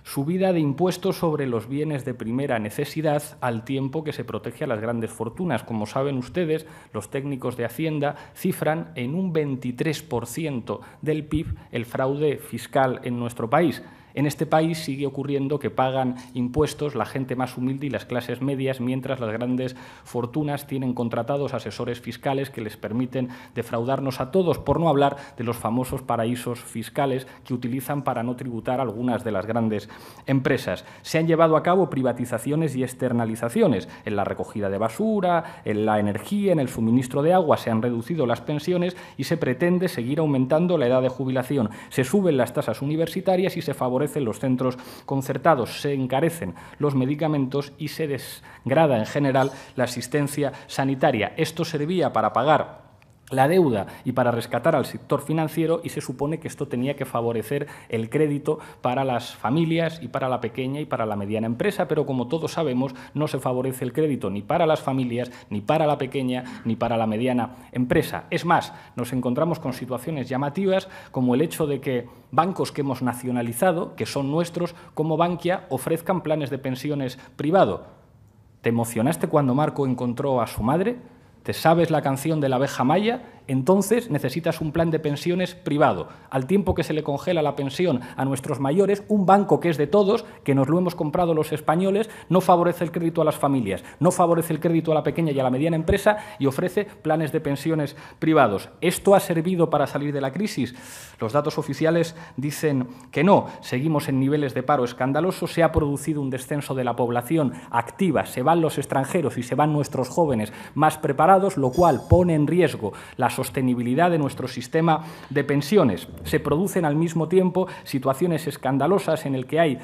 Subida de impuestos sobre los bienes de primera necesidad al tiempo que se protege a las grandes fortunas. Como saben ustedes, los técnicos de Hacienda cifran en un 23% del PIB el fraude fiscal en nuestro país. En este país sigue ocurriendo que pagan impuestos la gente más humilde y las clases medias, mientras las grandes fortunas tienen contratados asesores fiscales que les permiten defraudarnos a todos, por no hablar de los famosos paraísos fiscales que utilizan para no tributar algunas de las grandes empresas. Se han llevado a cabo privatizaciones y externalizaciones en la recogida de basura, en la energía, en el suministro de agua. Se han reducido las pensiones y se pretende seguir aumentando la edad de jubilación. Se suben las tasas universitarias y se favorecen los centros concertados, se encarecen los medicamentos y se degrada en general la asistencia sanitaria. Esto servía para pagar la deuda y para rescatar al sector financiero, y se supone que esto tenía que favorecer el crédito para las familias y para la pequeña y para la mediana empresa, pero como todos sabemos no se favorece el crédito ni para las familias, ni para la pequeña, ni para la mediana empresa. Es más, nos encontramos con situaciones llamativas como el hecho de que bancos que hemos nacionalizado, que son nuestros, como Bankia, ofrezcan planes de pensiones privado. ¿Te emocionaste cuando Marco encontró a su madre? ¿Te sabes la canción de la abeja maya? Entonces necesitas un plan de pensiones privado. Al tiempo que se le congela la pensión a nuestros mayores, un banco que es de todos, que nos lo hemos comprado los españoles, no favorece el crédito a las familias, no favorece el crédito a la pequeña y a la mediana empresa y ofrece planes de pensiones privados. ¿Esto ha servido para salir de la crisis? Los datos oficiales dicen que no. Seguimos en niveles de paro escandalosos, se ha producido un descenso de la población activa, se van los extranjeros y se van nuestros jóvenes más preparados, lo cual pone en riesgo la sostenibilidad de nuestro sistema de pensiones. Se producen al mismo tiempo situaciones escandalosas en el que hay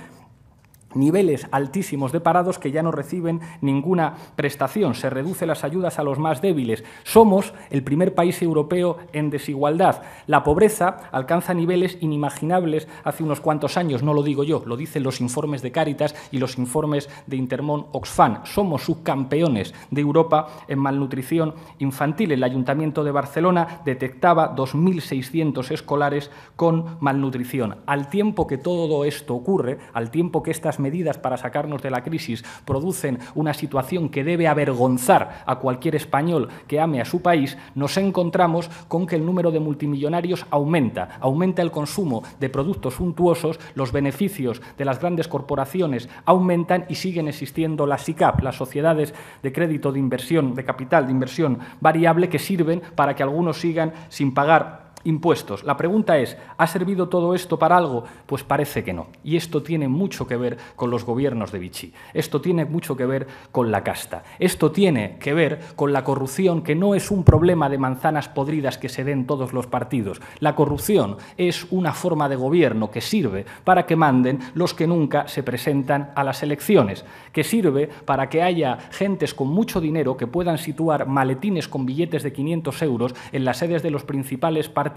niveles altísimos de parados que ya no reciben ninguna prestación. Se reducen las ayudas a los más débiles. Somos el primer país europeo en desigualdad. La pobreza alcanza niveles inimaginables hace unos cuantos años. No lo digo yo, lo dicen los informes de Cáritas y los informes de Intermón Oxfam. Somos subcampeones de Europa en malnutrición infantil. El Ayuntamiento de Barcelona detectaba 2.600 escolares con malnutrición. Al tiempo que todo esto ocurre, al tiempo que estas medidas para sacarnos de la crisis producen una situación que debe avergonzar a cualquier español que ame a su país, nos encontramos con que el número de multimillonarios aumenta. Aumenta el consumo de productos suntuosos, los beneficios de las grandes corporaciones aumentan y siguen existiendo las SICAV, las sociedades de crédito de inversión, de capital de inversión variable, que sirven para que algunos sigan sin pagar impuestos. La pregunta es, ¿ha servido todo esto para algo? Pues parece que no. Y esto tiene mucho que ver con los gobiernos de Vichy. Esto tiene mucho que ver con la casta. Esto tiene que ver con la corrupción, que no es un problema de manzanas podridas que se den todos los partidos. La corrupción es una forma de gobierno que sirve para que manden los que nunca se presentan a las elecciones, que sirve para que haya gentes con mucho dinero que puedan situar maletines con billetes de 500 euros en las sedes de los principales partidos,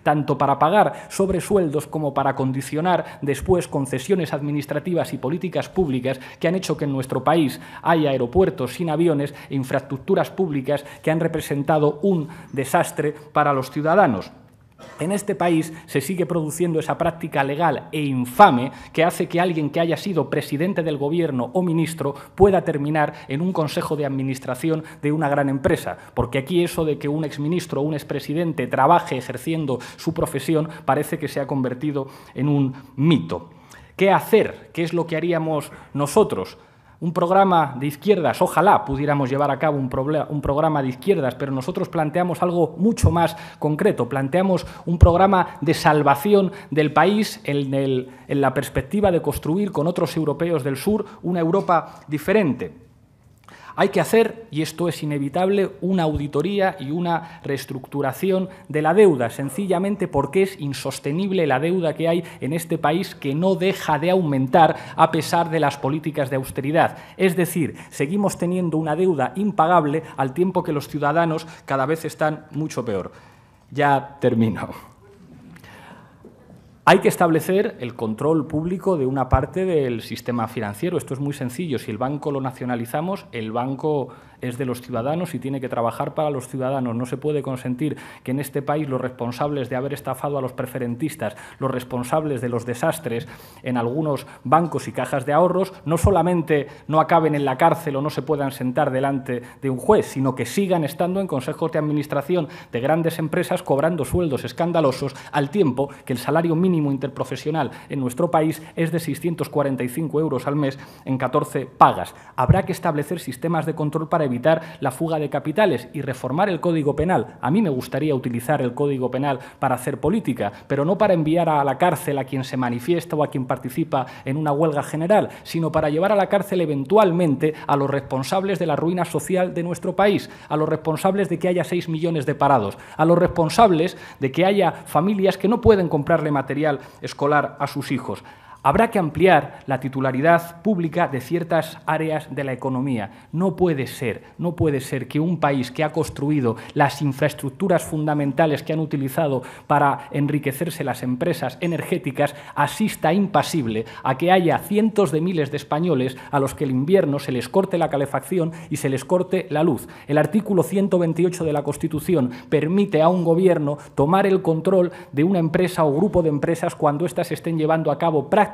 tanto para pagar sobresueldos como para condicionar después concesiones administrativas y políticas públicas que han hecho que en nuestro país haya aeropuertos sin aviones e infraestructuras públicas que han representado un desastre para los ciudadanos. En este país se sigue produciendo esa práctica legal e infame que hace que alguien que haya sido presidente del gobierno o ministro pueda terminar en un consejo de administración de una gran empresa, porque aquí eso de que un exministro o un expresidente trabaje ejerciendo su profesión parece que se ha convertido en un mito. ¿Qué hacer? ¿Qué es lo que haríamos nosotros? Un programa de izquierdas, ojalá pudiéramos llevar a cabo un programa de izquierdas, pero nosotros planteamos algo mucho más concreto. Planteamos un programa de salvación del país en la perspectiva de construir con otros europeos del sur una Europa diferente. Hay que hacer, y esto es inevitable, una auditoría y una reestructuración de la deuda, sencillamente porque es insostenible la deuda que hay en este país, que no deja de aumentar a pesar de las políticas de austeridad. Es decir, seguimos teniendo una deuda impagable al tiempo que los ciudadanos cada vez están mucho peor. Ya termino. Hay que establecer el control público de una parte del sistema financiero. Esto es muy sencillo. Si el banco lo nacionalizamos, el banco es de los ciudadanos y tiene que trabajar para los ciudadanos. No se puede consentir que en este país los responsables de haber estafado a los preferentistas, los responsables de los desastres en algunos bancos y cajas de ahorros, no solamente no acaben en la cárcel o no se puedan sentar delante de un juez, sino que sigan estando en consejos de administración de grandes empresas cobrando sueldos escandalosos, al tiempo que el salario mínimo interprofesional en nuestro país es de 645 euros al mes en 14 pagas. Habrá que establecer sistemas de control para evitar la fuga de capitales y reformar el Código Penal. A mí me gustaría utilizar el Código Penal para hacer política, pero no para enviar a la cárcel a quien se manifiesta o a quien participa en una huelga general, sino para llevar a la cárcel eventualmente a los responsables de la ruina social de nuestro país, a los responsables de que haya 6 millones de parados, a los responsables de que haya familias que no pueden comprarle material escolar a sus hijos. Habrá que ampliar la titularidad pública de ciertas áreas de la economía. No puede ser que un país que ha construido las infraestructuras fundamentales que han utilizado para enriquecerse las empresas energéticas asista impasible a que haya cientos de miles de españoles a los que el invierno se les corte la calefacción y se les corte la luz. El artículo 128 de la Constitución permite a un gobierno tomar el control de una empresa o grupo de empresas cuando éstas estén llevando a cabo prácticas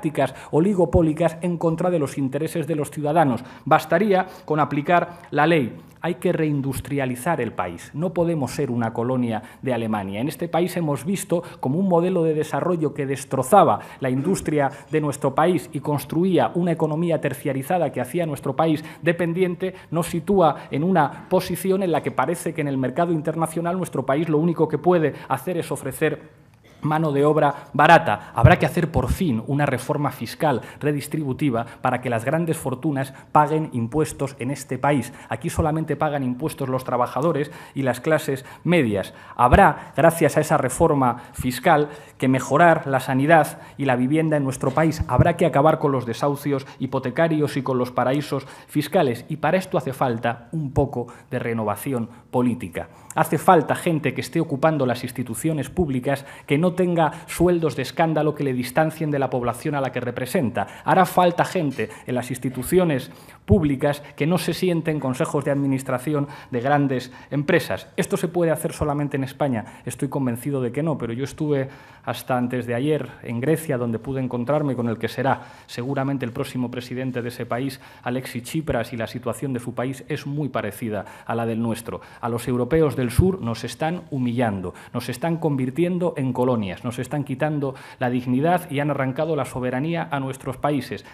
oligopólicas en contra de los intereses de los ciudadanos. Bastaría con aplicar la ley. Hay que reindustrializar el país. No podemos ser una colonia de Alemania. En este país hemos visto como un modelo de desarrollo que destrozaba la industria de nuestro país y construía una economía terciarizada que hacía nuestro país dependiente, nos sitúa en una posición en la que parece que en el mercado internacional nuestro país lo único que puede hacer es ofrecer mano de obra barata. Habrá que hacer por fin una reforma fiscal redistributiva para que las grandes fortunas paguen impuestos en este país. Aquí solamente pagan impuestos los trabajadores y las clases medias. Habrá, gracias a esa reforma fiscal, que mejorar la sanidad y la vivienda en nuestro país. Habrá que acabar con los desahucios hipotecarios y con los paraísos fiscales. Y para esto hace falta un poco de renovación política. Hace falta gente que esté ocupando las instituciones públicas, que no tenga sueldos de escándalo que le distancien de la población a la que representa. Hará falta gente en las instituciones públicas que no se siente en consejos de administración de grandes empresas. ¿Esto se puede hacer solamente en España? Estoy convencido de que no, pero yo estuve hasta antes de ayer en Grecia, donde pude encontrarme con el que será seguramente el próximo presidente de ese país, Alexis Tsipras, y la situación de su país es muy parecida a la del nuestro. A los europeos del sur nos están humillando, nos están convirtiendo en colonias, nos están quitando la dignidad y han arrancado la soberanía a nuestros países.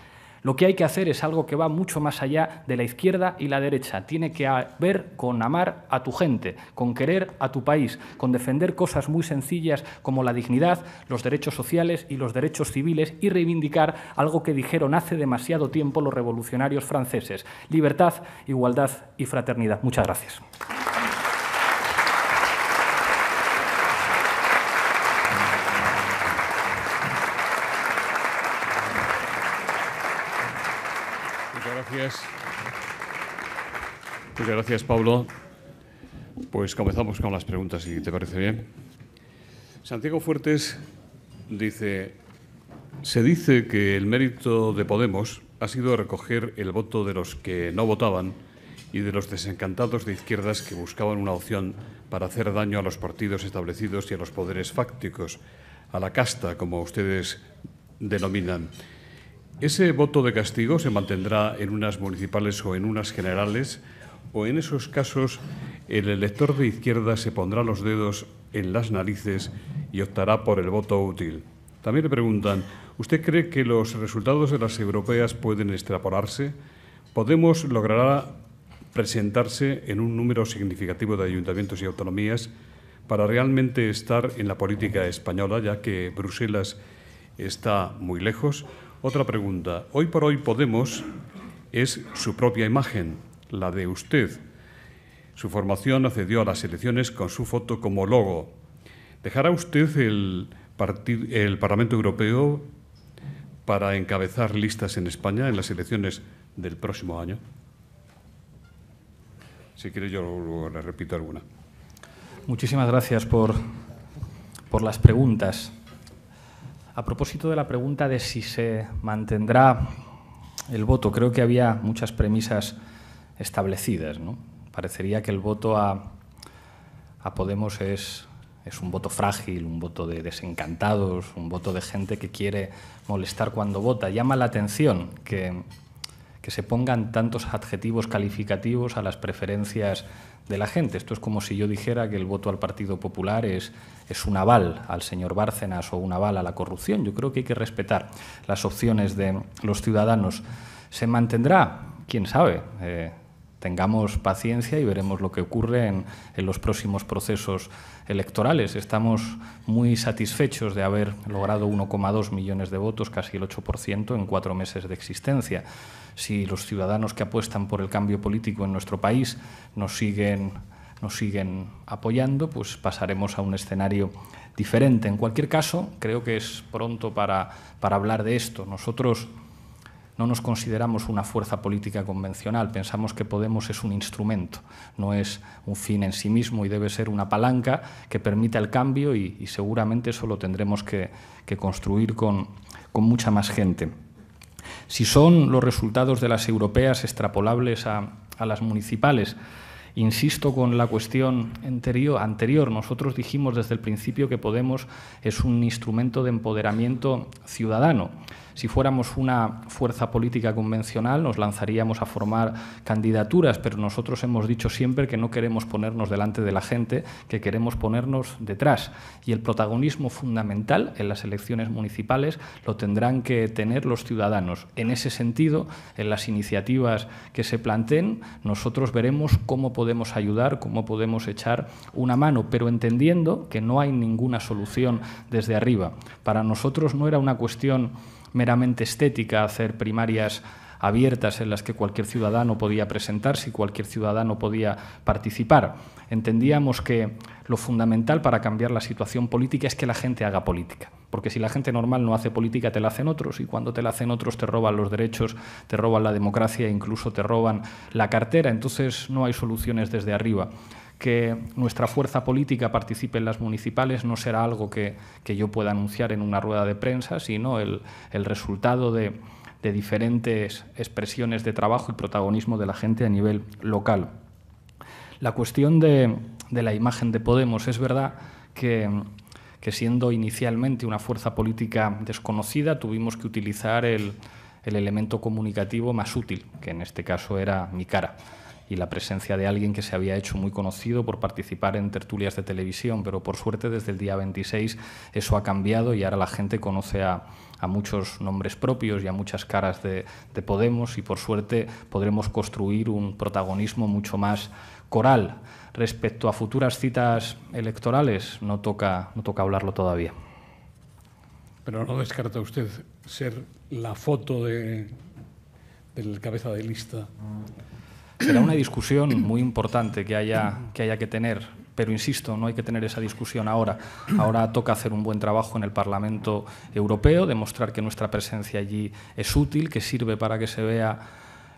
Lo que hay que hacer es algo que va mucho más allá de la izquierda y la derecha. Tiene que ver con amar a tu gente, con querer a tu país, con defender cosas muy sencillas como la dignidad, los derechos sociales y los derechos civiles y reivindicar algo que dijeron hace demasiado tiempo los revolucionarios franceses: libertad, igualdad y fraternidad. Muchas gracias. Muchas gracias, Pablo. Pues comenzamos con las preguntas, si te parece bien. Santiago Fuertes dice: se dice que el mérito de Podemos ha sido recoger el voto de los que no votaban y de los desencantados de izquierdas que buscaban una opción para hacer daño a los partidos establecidos y a los poderes fácticos, a la casta, como ustedes denominan. ¿Ese voto de castigo se mantendrá en unas municipales o en unas generales? ¿O en esos casos el elector de izquierda se pondrá los dedos en las narices y optará por el voto útil? También le preguntan: ¿usted cree que los resultados de las europeas pueden extrapolarse? ¿Podemos logrará presentarse en un número significativo de ayuntamientos y autonomías para realmente estar en la política española, ya que Bruselas está muy lejos? Otra pregunta: hoy por hoy Podemos es su propia imagen, la de usted. Su formación accedió a las elecciones con su foto como logo. ¿Dejará usted el Parlamento Europeo para encabezar listas en España en las elecciones del próximo año? Si quiere, yo luego le repito alguna. Muchísimas gracias por las preguntas. A propósito de la pregunta de si se mantendrá el voto, creo que había muchas premisas establecidas, ¿no? Parecería que el voto a Podemos es un voto frágil, un voto de desencantados, un voto de gente que quiere molestar cuando vota. Llama la atención que se pongan tantos adjetivos calificativos a las preferencias de la gente. Esto es como si yo dijera que el voto al Partido Popular es un aval al señor Bárcenas o un aval a la corrupción. Yo creo que hay que respetar las opciones de los ciudadanos. ¿Se mantendrá? ¿Quién sabe? Tengamos paciencia y veremos lo que ocurre en los próximos procesos electorales. Estamos muy satisfechos de haber logrado 1,2 millones de votos, casi el 8% en 4 meses de existencia. Si los ciudadanos que apuestan por el cambio político en nuestro país nos siguen apoyando, pues pasaremos a un escenario diferente. En cualquier caso, creo que es pronto para hablar de esto. Nosotros no nos consideramos una fuerza política convencional. Pensamos que Podemos es un instrumento, no es un fin en sí mismo, y debe ser una palanca que permita el cambio, y seguramente eso lo tendremos que construir con mucha más gente. Si son los resultados de las europeas extrapolables a las municipales, insisto con la cuestión anterior. Nosotros dijimos desde el principio que Podemos es un instrumento de empoderamiento ciudadano. Si fuéramos una fuerza política convencional, nos lanzaríamos a formar candidaturas, pero nosotros hemos dicho siempre que no queremos ponernos delante de la gente, que queremos ponernos detrás. Y el protagonismo fundamental en las elecciones municipales lo tendrán que tener los ciudadanos. En ese sentido, en las iniciativas que se planteen, nosotros veremos cómo podemos ayudar, cómo podemos echar una mano, pero entendiendo que no hay ninguna solución desde arriba. Para nosotros no era una cuestión meramente estética hacer primarias abiertas en las que cualquier ciudadano podía presentarse y cualquier ciudadano podía participar. Entendíamos que lo fundamental para cambiar la situación política es que la gente haga política, porque si la gente normal no hace política te la hacen otros, y cuando te la hacen otros te roban los derechos, te roban la democracia e incluso te roban la cartera. Entonces no hay soluciones desde arriba. Que nuestra fuerza política participe en las municipales no será algo que yo pueda anunciar en una rueda de prensa, sino el resultado de diferentes expresiones de trabajo y protagonismo de la gente a nivel local. La cuestión de la imagen de Podemos, es verdad que siendo inicialmente una fuerza política desconocida, tuvimos que utilizar el elemento comunicativo más útil, que en este caso era mi cara, y la presencia de alguien que se había hecho muy conocido por participar en tertulias de televisión, pero por suerte desde el día 26 eso ha cambiado y ahora la gente conoce a muchos nombres propios y a muchas caras de Podemos, y por suerte podremos construir un protagonismo mucho más coral. Respecto a futuras citas electorales, no toca hablarlo todavía. Pero no descarta usted ser la foto del cabeza de lista. Será una discusión muy importante que haya que tener, pero insisto, no hay que tener esa discusión ahora. Ahora toca hacer un buen trabajo en el Parlamento Europeo, demostrar que nuestra presencia allí es útil, que sirve para que se vea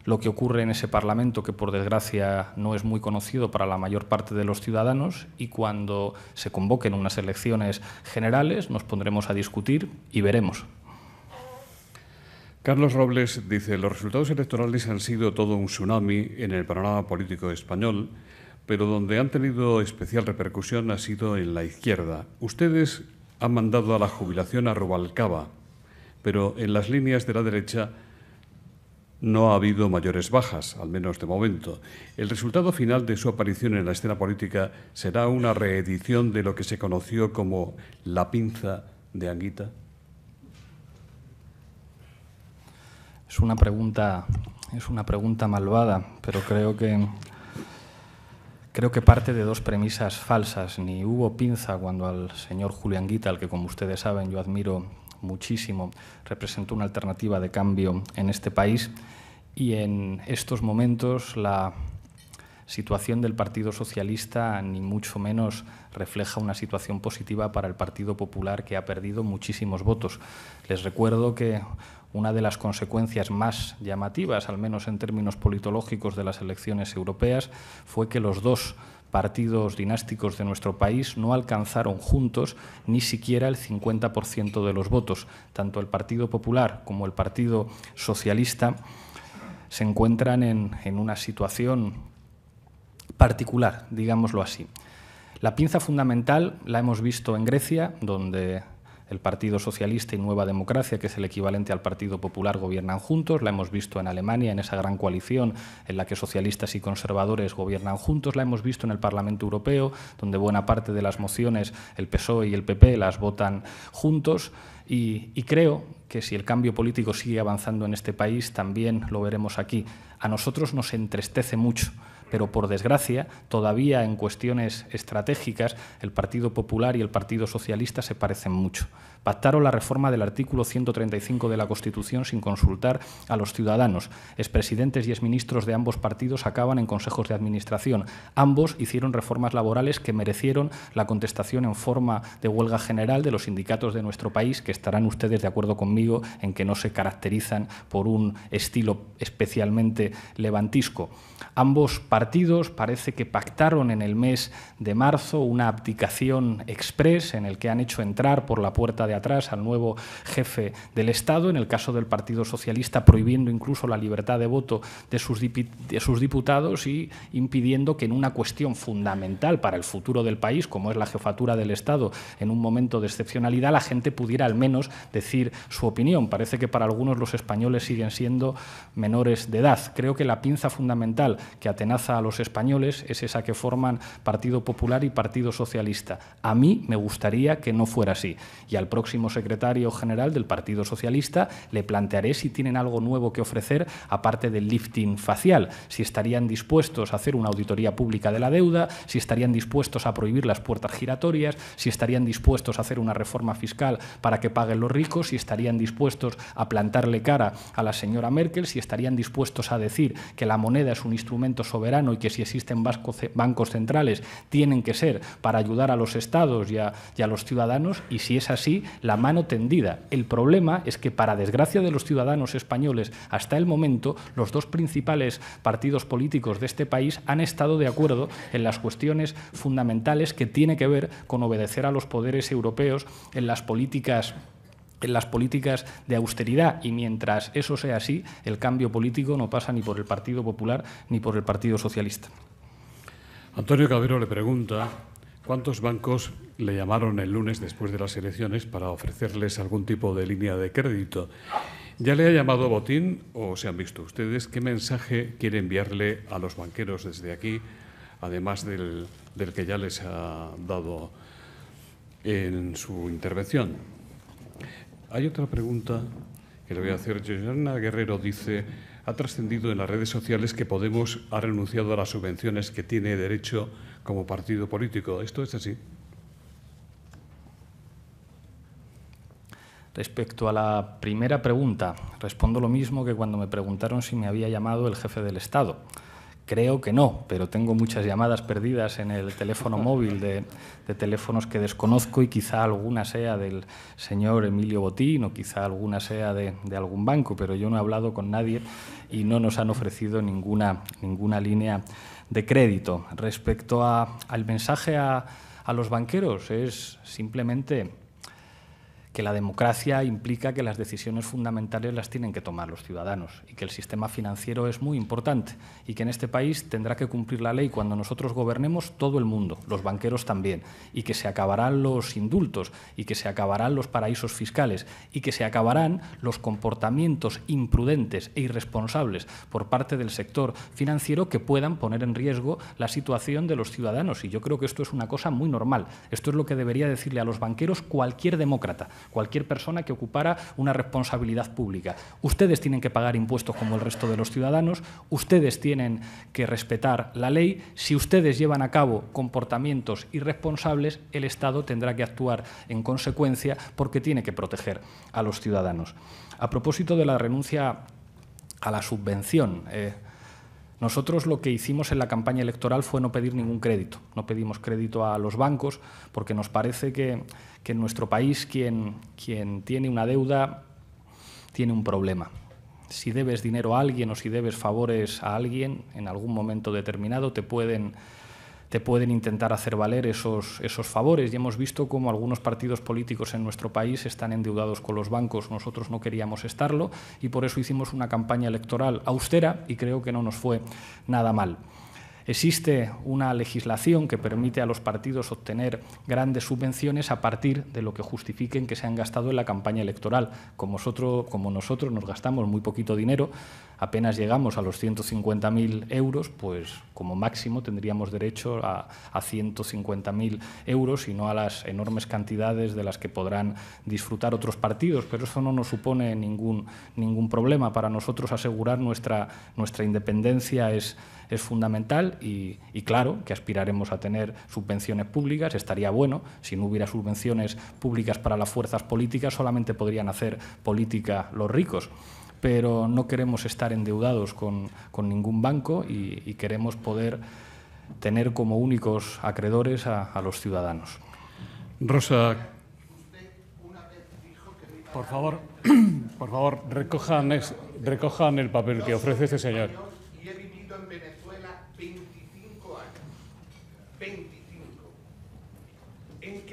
lo que ocurre en ese Parlamento, que por desgracia no es muy conocido para la mayor parte de los ciudadanos, y cuando se convoquen unas elecciones generales nos pondremos a discutir y veremos. Carlos Robles dice: los resultados electorales han sido todo un tsunami en el panorama político español, pero donde han tenido especial repercusión ha sido en la izquierda. Ustedes han mandado a la jubilación a Rubalcaba, pero en las líneas de la derecha no ha habido mayores bajas, al menos de momento. ¿El resultado final de su aparición en la escena política será una reedición de lo que se conoció como la pinza de Anguita? Es una pregunta malvada, pero creo que parte de dos premisas falsas. Ni hubo pinza cuando al señor Julio Anguita, al que, como ustedes saben, yo admiro muchísimo, representó una alternativa de cambio en este país, y en estos momentos la situación del Partido Socialista ni mucho menos refleja una situación positiva para el Partido Popular, que ha perdido muchísimos votos. Les recuerdo que una de las consecuencias más llamativas, al menos en términos politológicos, de las elecciones europeas fue que los dos partidos dinásticos de nuestro país no alcanzaron juntos ni siquiera el 50% de los votos. Tanto el Partido Popular como el Partido Socialista se encuentran en una situación particular, digámoslo así. La pinza fundamental la hemos visto en Grecia, donde el Partido Socialista y Nueva Democracia, que es el equivalente al Partido Popular, gobiernan juntos. La hemos visto en Alemania, en esa gran coalición en la que socialistas y conservadores gobiernan juntos. La hemos visto en el Parlamento Europeo, donde buena parte de las mociones el PSOE y el PP las votan juntos. Y creo que si el cambio político sigue avanzando en este país, también lo veremos aquí. A nosotros nos entristece mucho, pero por desgracia, todavía en cuestiones estratégicas, el Partido Popular y el Partido Socialista se parecen mucho. Pactaron la reforma del artículo 135 de la Constitución sin consultar a los ciudadanos. Expresidentes y exministros de ambos partidos acaban en consejos de administración. Ambos hicieron reformas laborales que merecieron la contestación en forma de huelga general de los sindicatos de nuestro país, que estarán ustedes de acuerdo conmigo en que no se caracterizan por un estilo especialmente levantisco. Ambos partidos parece que pactaron en el mes de marzo una abdicación exprés en el que han hecho entrar por la puerta de atrás al nuevo jefe del Estado, en el caso del Partido Socialista prohibiendo incluso la libertad de voto de sus diputados y impidiendo que en una cuestión fundamental para el futuro del país, como es la jefatura del Estado, en un momento de excepcionalidad, la gente pudiera al menos decir su opinión. Parece que para algunos los españoles siguen siendo menores de edad. Creo que la pinza fundamental que atenaza a los españoles es esa que forman Partido Popular y Partido Socialista. A mí me gustaría que no fuera así. Y al próximo secretario general del Partido Socialista le plantearé si tienen algo nuevo que ofrecer, aparte del lifting facial, si estarían dispuestos a hacer una auditoría pública de la deuda, si estarían dispuestos a prohibir las puertas giratorias, si estarían dispuestos a hacer una reforma fiscal para que paguen los ricos, si estarían dispuestos a plantarle cara a la señora Merkel, si estarían dispuestos a decir que la moneda es un instrumento soberano y que si existen bancos centrales tienen que ser para ayudar a los estados y a los ciudadanos, y si es así, la mano tendida. El problema es que, para desgracia de los ciudadanos españoles, hasta el momento, los dos principales partidos políticos de este país han estado de acuerdo en las cuestiones fundamentales que tiene que ver con obedecer a los poderes europeos en las políticas de austeridad, y mientras eso sea así, el cambio político no pasa ni por el Partido Popular ni por el Partido Socialista. Antonio Cabero le pregunta cuántos bancos le llamaron el lunes después de las elecciones para ofrecerles algún tipo de línea de crédito. ¿Ya le ha llamado botín o se han visto ustedes? ¿Qué mensaje quiere enviarle a los banqueros desde aquí, además del que ya les ha dado en su intervención? Hay otra pregunta que le voy a hacer. Joana Guerrero dice: ha trascendido en las redes sociales que Podemos ha renunciado a las subvenciones que tiene derecho como partido político. ¿Esto es así? Respecto a la primera pregunta, respondo lo mismo que cuando me preguntaron si me había llamado el jefe del Estado. Creo que no, pero tengo muchas llamadas perdidas en el teléfono móvil de teléfonos que desconozco, y quizá alguna sea del señor Emilio Botín o quizá alguna sea de algún banco, pero yo no he hablado con nadie y no nos han ofrecido ninguna línea de crédito. Respecto al mensaje a los banqueros, es simplemente que la democracia implica que las decisiones fundamentales las tienen que tomar los ciudadanos y que el sistema financiero es muy importante y que en este país tendrá que cumplir la ley cuando nosotros gobernemos todo el mundo, los banqueros también, y que se acabarán los indultos y que se acabarán los paraísos fiscales y que se acabarán los comportamientos imprudentes e irresponsables por parte del sector financiero que puedan poner en riesgo la situación de los ciudadanos. Y yo creo que esto es una cosa muy normal. Esto es lo que debería decirle a los banqueros cualquier demócrata, cualquier persona que ocupara una responsabilidad pública. Ustedes tienen que pagar impuestos como el resto de los ciudadanos, ustedes tienen que respetar la ley. Si ustedes llevan a cabo comportamientos irresponsables, el Estado tendrá que actuar en consecuencia porque tiene que proteger a los ciudadanos. A propósito de la renuncia a la subvención, nosotros lo que hicimos en la campaña electoral fue no pedir ningún crédito. No pedimos crédito a los bancos porque nos parece que en nuestro país quien tiene una deuda tiene un problema. Si debes dinero a alguien o si debes favores a alguien, en algún momento determinado te pueden intentar hacer valer esos favores, y hemos visto cómo algunos partidos políticos en nuestro país están endeudados con los bancos. Nosotros no queríamos estarlo y por eso hicimos una campaña electoral austera y creo que no nos fue nada mal. Existe una legislación que permite a los partidos obtener grandes subvenciones a partir de lo que justifiquen que se han gastado en la campaña electoral. Como nosotros nos gastamos muy poquito dinero, apenas llegamos a los 150.000 euros, pues como máximo tendríamos derecho a 150.000 euros y no a las enormes cantidades de las que podrán disfrutar otros partidos. Pero eso no nos supone ningún problema. Para nosotros asegurar nuestra independencia es fundamental y claro que aspiraremos a tener subvenciones públicas. Estaría bueno. Si no hubiera subvenciones públicas para las fuerzas políticas, solamente podrían hacer política los ricos. Pero no queremos estar endeudados con ningún banco y queremos poder tener como únicos acreedores a los ciudadanos. Rosa, por favor, recojan el papel que ofrece este señor. Y he vivido en Venezuela 20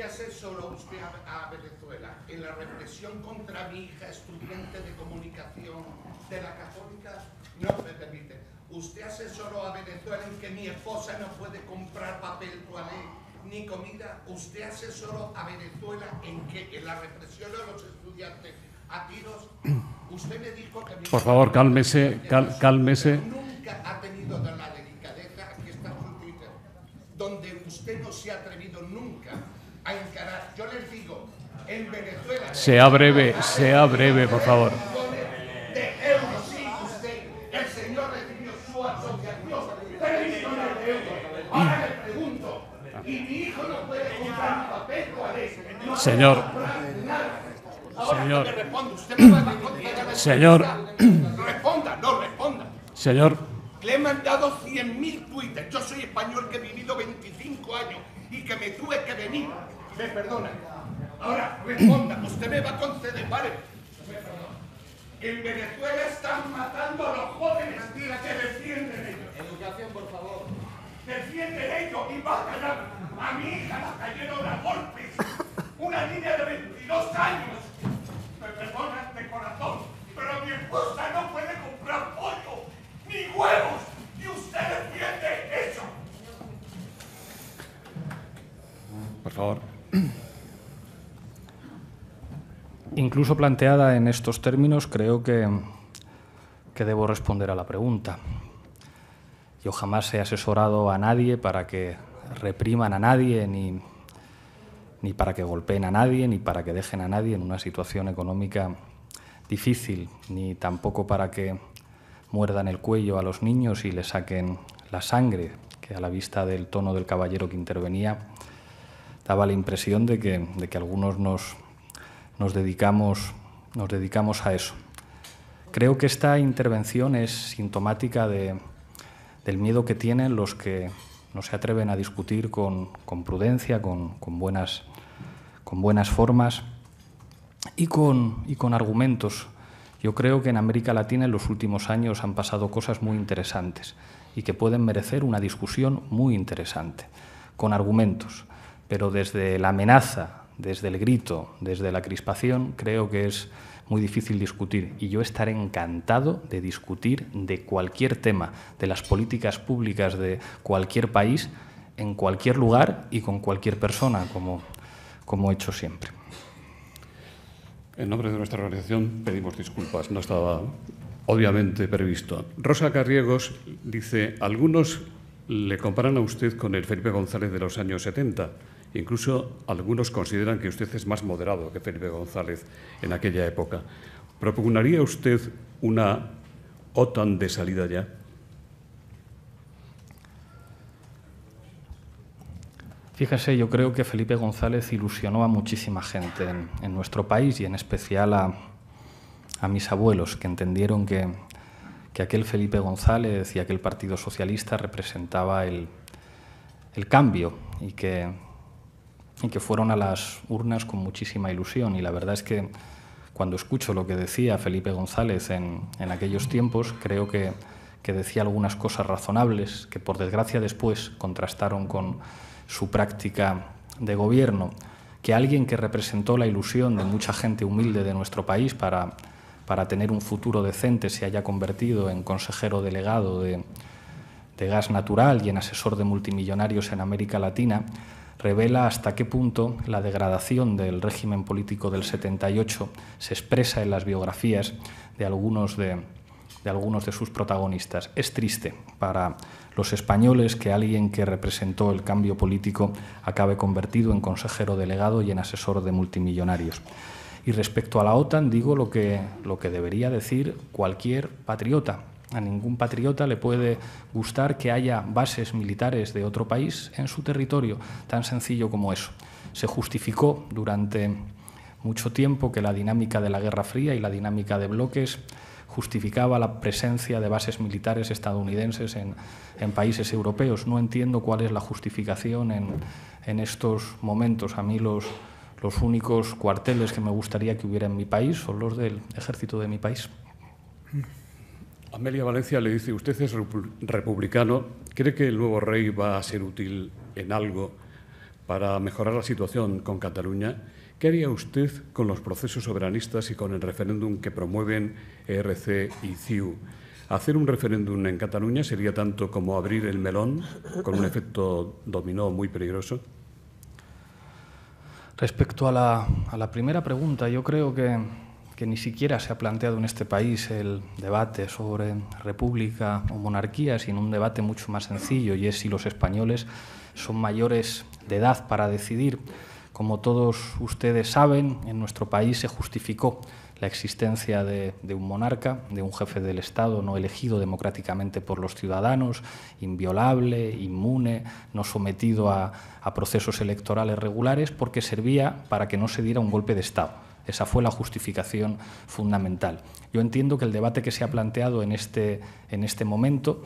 qué asesoró usted a Venezuela? ¿En la represión contra mi hija, estudiante de comunicación de la Católica? No me permite. ¿Usted asesoró a Venezuela en que mi esposa no puede comprar papel toalé ni comida? ¿Usted asesoró a Venezuela en la represión de los estudiantes a tiros? Usted me dijo que... Por favor, cálmese, cálmese. Nunca ha tenido la delicadeza, aquí está su Twitter, donde usted no se ha atrevido nunca a encarar. Yo les digo, en Venezuela... Sea breve, por favor. De euros, sí, usted, el señor recibió su asociación, 3 millones de euros. Ahora le pregunto, y mi hijo no puede comprar papel, ¿cuál es? No señor. puede comprar nada. Ahora Señor. me responde, usted me va a conceder... Señor. Responda, no responda. Señor. Le he mandado 100.000 twitters. Yo soy español que he vivido 25 años y que me tuve que venir. Me perdona. Ahora, responda. Usted me va a conceder, vale. En Venezuela están matando a los jóvenes que defienden ellos. Educación, por favor. Defienden ellos y matan a mi hija, la cayeron a golpes. Una niña de 22 años. Me perdonan de corazón, pero mi esposa no puede comprar pollo ni huevos, y usted defiende eso. Por favor. Incluso planteada en estos términos, creo que debo responder a la pregunta. Yo jamás he asesorado a nadie para que repriman a nadie, ni para que golpeen a nadie, ni para que dejen a nadie en una situación económica difícil, ni tampoco para que muerdan el cuello a los niños y le saquen la sangre, que a la vista del tono del caballero que intervenía daba la impresión de que algunos nos dedicamos a eso. Creo que esta intervención es sintomática del miedo que tienen los que no se atreven a discutir con prudencia, con buenas formas y con argumentos. Yo creo que en América Latina en los últimos años han pasado cosas muy interesantes y que pueden merecer una discusión muy interesante, con argumentos. Pero desde la amenaza, desde el grito, desde la crispación, creo que es muy difícil discutir. Y yo estaré encantado de discutir de cualquier tema, de las políticas públicas de cualquier país, en cualquier lugar y con cualquier persona, como he hecho siempre. En nombre de nuestra organización pedimos disculpas, no estaba obviamente previsto. Rosa Carriegos dice, algunos le comparan a usted con el Felipe González de los años 70. Incluso algunos consideran que usted es más moderado que Felipe González en aquella época. ¿Propugnaría usted una OTAN de salida ya? Fíjese, yo creo que Felipe González ilusionó a muchísima gente en nuestro país y en especial a mis abuelos, que entendieron que aquel Felipe González y aquel Partido Socialista representaba el cambio y que fueron a las urnas con muchísima ilusión. Y la verdad es que cuando escucho lo que decía Felipe González en aquellos tiempos, creo que decía algunas cosas razonables que, por desgracia, después contrastaron con su práctica de gobierno, que alguien que representó la ilusión de mucha gente humilde de nuestro país para tener un futuro decente se haya convertido en consejero delegado de gas natural y en asesor de multimillonarios en América Latina, revela hasta qué punto la degradación del régimen político del 78 se expresa en las biografías de algunos de sus protagonistas. Es triste para los españoles que alguien que representó el cambio político acabe convertido en consejero delegado y en asesor de multimillonarios. Y respecto a la OTAN, digo lo que debería decir cualquier patriota. A ningún patriota le puede gustar que haya bases militares de otro país en su territorio, tan sencillo como eso. Se justificó durante mucho tiempo que la dinámica de la Guerra Fría y la dinámica de bloques justificaba la presencia de bases militares estadounidenses en países europeos. No entiendo cuál es la justificación en estos momentos. A mí los únicos cuarteles que me gustaría que hubiera en mi país son los del ejército de mi país. Amelia Valencia le dice, usted es republicano, ¿cree que el nuevo rey va a ser útil en algo para mejorar la situación con Cataluña, ¿qué haría usted con los procesos soberanistas y con el referéndum que promueven ERC y CiU? ¿Hacer un referéndum en Cataluña sería tanto como abrir el melón, con un efecto dominó muy peligroso? Respecto a la primera pregunta, yo creo que ni siquiera se ha planteado en este país el debate sobre república o monarquía, sino un debate mucho más sencillo, y es si los españoles son mayores de edad para decidir. Como todos ustedes saben, en nuestro país se justificó la existencia de un monarca, de un jefe del Estado no elegido democráticamente por los ciudadanos, inviolable, inmune, no sometido a procesos electorales regulares, porque servía para que no se diera un golpe de Estado. Esa fue la justificación fundamental. Yo entiendo que el debate que se ha planteado en este momento,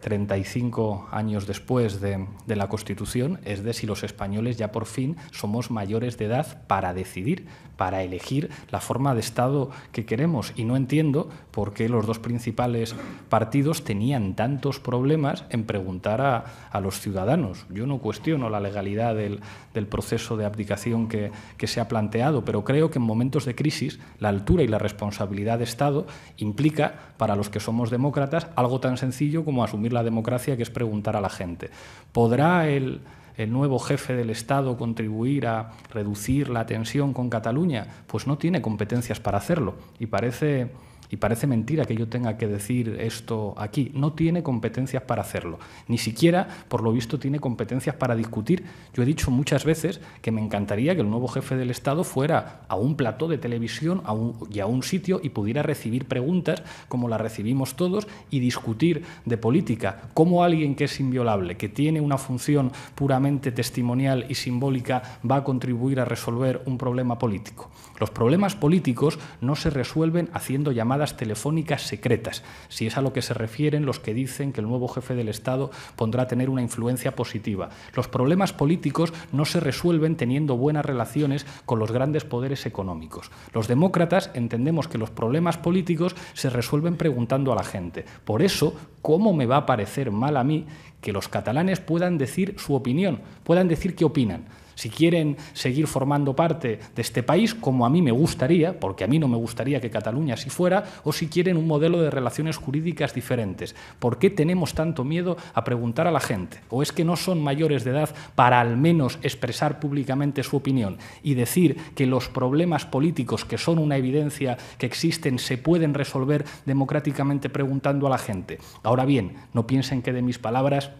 35 años después de la Constitución, es de si los españoles ya por fin somos mayores de edad para decidir, para elegir la forma de Estado que queremos. Y no entiendo por qué los dos principales partidos tenían tantos problemas en preguntar a los ciudadanos. Yo no cuestiono la legalidad del proceso de abdicación que se ha planteado, pero creo que en momentos de crisis la altura y la responsabilidad de Estado implica, para los que somos demócratas, algo tan sencillo como asumir la democracia, que es preguntar a la gente. ¿Podrá el nuevo jefe del Estado contribuir a reducir la tensión con Cataluña? Pues no tiene competencias para hacerlo, y parece mentira que yo tenga que decir esto aquí. No tiene competencias para hacerlo. Ni siquiera, por lo visto, tiene competencias para discutir. Yo he dicho muchas veces que me encantaría que el nuevo jefe del Estado fuera a un plató de televisión y a un sitio y pudiera recibir preguntas como las recibimos todos y discutir de política. ¿Cómo alguien que es inviolable, que tiene una función puramente testimonial y simbólica, va a contribuir a resolver un problema político? Los problemas políticos no se resuelven haciendo llamadas telefónicas secretas, si es a lo que se refieren los que dicen que el nuevo jefe del Estado pondrá a tener una influencia positiva. Los problemas políticos no se resuelven teniendo buenas relaciones con los grandes poderes económicos. Los demócratas entendemos que los problemas políticos se resuelven preguntando a la gente. Por eso, ¿cómo me va a parecer mal a mí que los catalanes puedan decir su opinión, puedan decir qué opinan? Si quieren seguir formando parte de este país, como a mí me gustaría, porque a mí no me gustaría que Cataluña así fuera, o si quieren un modelo de relaciones jurídicas diferentes. ¿Por qué tenemos tanto miedo a preguntar a la gente? ¿O es que no son mayores de edad para al menos expresar públicamente su opinión y decir que los problemas políticos, que son una evidencia que existen, se pueden resolver democráticamente preguntando a la gente? Ahora bien, no piensen que de mis palabras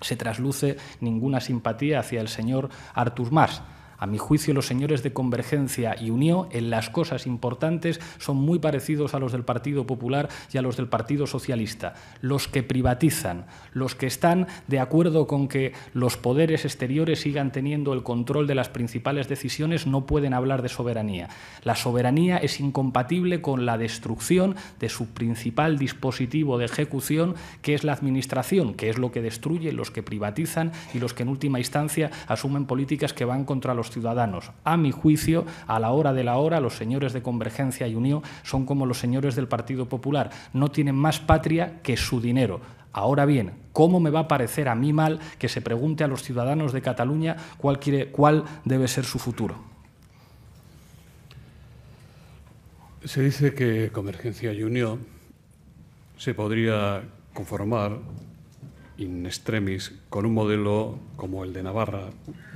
se trasluce ninguna simpatía hacia el señor Artur Mas. A mi juicio, los señores de Convergencia y Unió en las cosas importantes son muy parecidos a los del Partido Popular y a los del Partido Socialista. Los que privatizan, los que están de acuerdo con que los poderes exteriores sigan teniendo el control de las principales decisiones, no pueden hablar de soberanía. La soberanía es incompatible con la destrucción de su principal dispositivo de ejecución, que es la administración, que es lo que destruye los que privatizan y los que en última instancia asumen políticas que van contra los ciudadanos. A mi juicio, a la hora de la hora, los señores de Convergencia y Unió son como los señores del Partido Popular. No tienen más patria que su dinero. Ahora bien, ¿cómo me va a parecer a mí mal que se pregunte a los ciudadanos de Cataluña cuál debe ser su futuro? Se dice que Convergencia y Unió se podría conformar in extremis con un modelo como el de Navarra.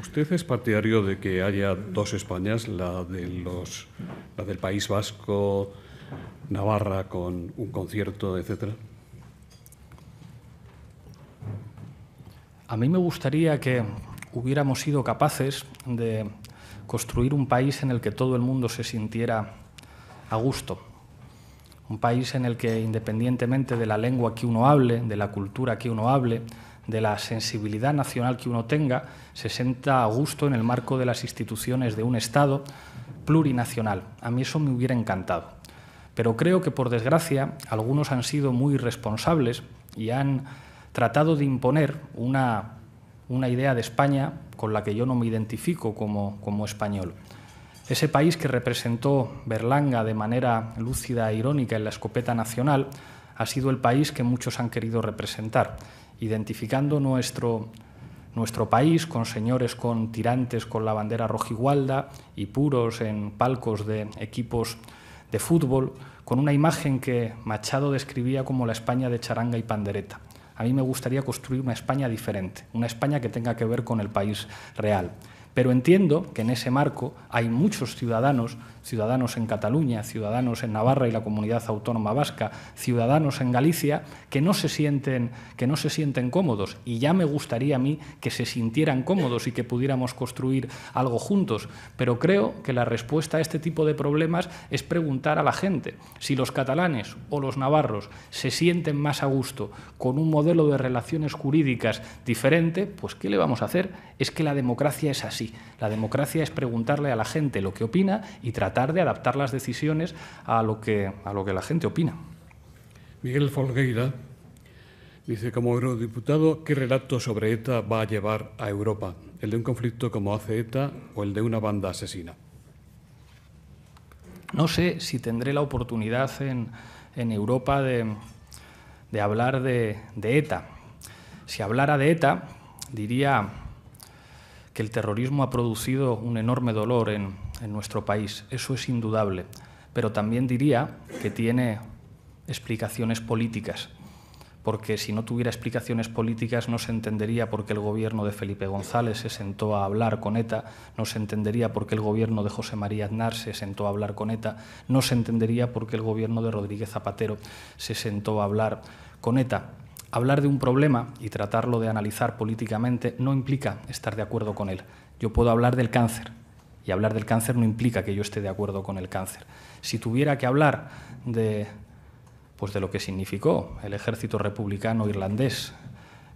¿Usted es partidario de que haya dos Españas, la del País Vasco, Navarra, con un concierto, etcétera? A mí me gustaría que hubiéramos sido capaces de construir un país en el que todo el mundo se sintiera a gusto. Un país en el que, independientemente de la lengua que uno hable, de la cultura que uno hable, de la sensibilidad nacional que uno tenga, se sienta a gusto en el marco de las instituciones de un Estado plurinacional. A mí eso me hubiera encantado. Pero creo que, por desgracia, algunos han sido muy irresponsables y han tratado de imponer una idea de España con la que yo no me identifico como español. Ese país que representó Berlanga de manera lúcida e irónica en la escopeta nacional ha sido el país que muchos han querido representar, identificando nuestro nuestro país, con señores con tirantes con la bandera rojigualda y puros en palcos de equipos de fútbol, con una imagen que Machado describía como la España de charanga y pandereta. A mí me gustaría construir una España diferente, una España que tenga que ver con el país real. Pero entiendo que en ese marco hay muchos ciudadanos en Cataluña, ciudadanos en Navarra y la Comunidad Autónoma Vasca, ciudadanos en Galicia, que no se sienten cómodos. Y ya me gustaría a mí que se sintieran cómodos y que pudiéramos construir algo juntos. Pero creo que la respuesta a este tipo de problemas es preguntar a la gente si los catalanes o los navarros se sienten más a gusto con un modelo de relaciones jurídicas diferente, pues ¿qué le vamos a hacer? Es que la democracia es así. La democracia es preguntarle a la gente lo que opina y tratar de adaptar las decisiones a lo que la gente opina. Miguel Folgueira dice, como eurodiputado, ¿qué relato sobre ETA va a llevar a Europa? ¿El de un conflicto como hace ETA o el de una banda asesina? No sé si tendré la oportunidad en Europa de hablar de ETA. Si hablara de ETA, diría que el terrorismo ha producido un enorme dolor en nuestro país. Eso es indudable. Pero también diría que tiene explicaciones políticas, porque si no tuviera explicaciones políticas no se entendería por qué el gobierno de Felipe González se sentó a hablar con ETA, no se entendería por qué el gobierno de José María Aznar se sentó a hablar con ETA, no se entendería por qué el gobierno de Rodríguez Zapatero se sentó a hablar con ETA. Hablar de un problema y tratarlo de analizar políticamente no implica estar de acuerdo con él. Yo puedo hablar del cáncer y hablar del cáncer no implica que yo esté de acuerdo con el cáncer. Si tuviera que hablar de lo que significó el ejército republicano irlandés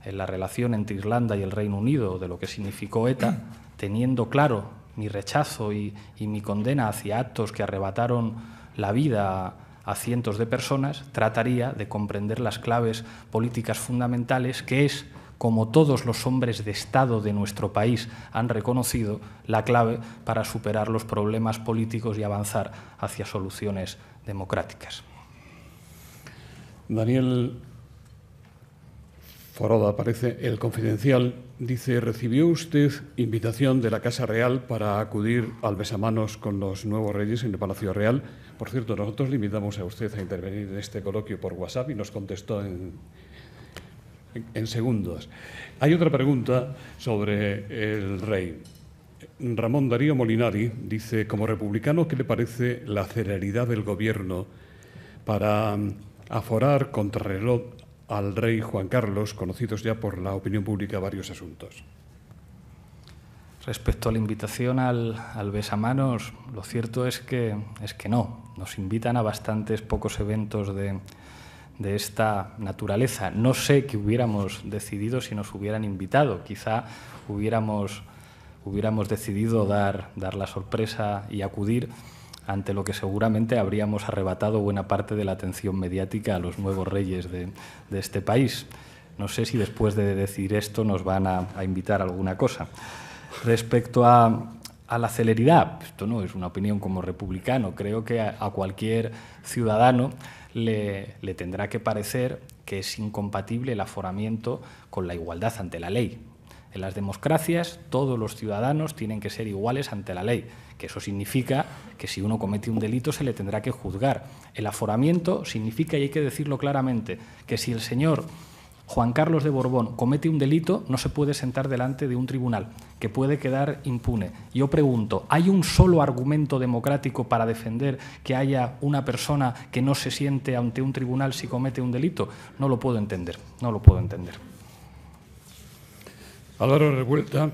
en la relación entre Irlanda y el Reino Unido, de lo que significó ETA, teniendo claro mi rechazo y mi condena hacia actos que arrebataron la vida a cientos de personas, trataría de comprender las claves políticas fundamentales, que es, como todos los hombres de Estado de nuestro país han reconocido, la clave para superar los problemas políticos y avanzar hacia soluciones democráticas. Daniel Foroda, aparece El Confidencial, dice, ¿recibió usted invitación de la Casa Real para acudir al besamanos con los nuevos reyes en el Palacio Real? Por cierto, nosotros le invitamos a usted a intervenir en este coloquio por WhatsApp y nos contestó en segundos. Hay otra pregunta sobre el rey. Ramón Darío Molinari dice, como republicano, ¿qué le parece la celeridad del gobierno para aforar contrarreloj al rey Juan Carlos, conocidos ya por la opinión pública varios asuntos? Respecto a la invitación al besamanos, lo cierto es que no. Nos invitan a bastantes pocos eventos de esta naturaleza. No sé qué hubiéramos decidido si nos hubieran invitado. Quizá hubiéramos decidido dar la sorpresa y acudir, ante lo que seguramente habríamos arrebatado buena parte de la atención mediática a los nuevos reyes de este país. No sé si después de decir esto nos van a invitar a alguna cosa. Respecto a la celeridad, esto no es una opinión como republicano, creo que a cualquier ciudadano le tendrá que parecer que es incompatible el aforamiento con la igualdad ante la ley. En las democracias todos los ciudadanos tienen que ser iguales ante la ley, que eso significa que si uno comete un delito se le tendrá que juzgar. El aforamiento significa, y hay que decirlo claramente, que si el señor Juan Carlos de Borbón comete un delito, no se puede sentar delante de un tribunal, que puede quedar impune. Yo pregunto, ¿hay un solo argumento democrático para defender que haya una persona que no se siente ante un tribunal si comete un delito? No lo puedo entender, no lo puedo entender. Álvaro Revuelta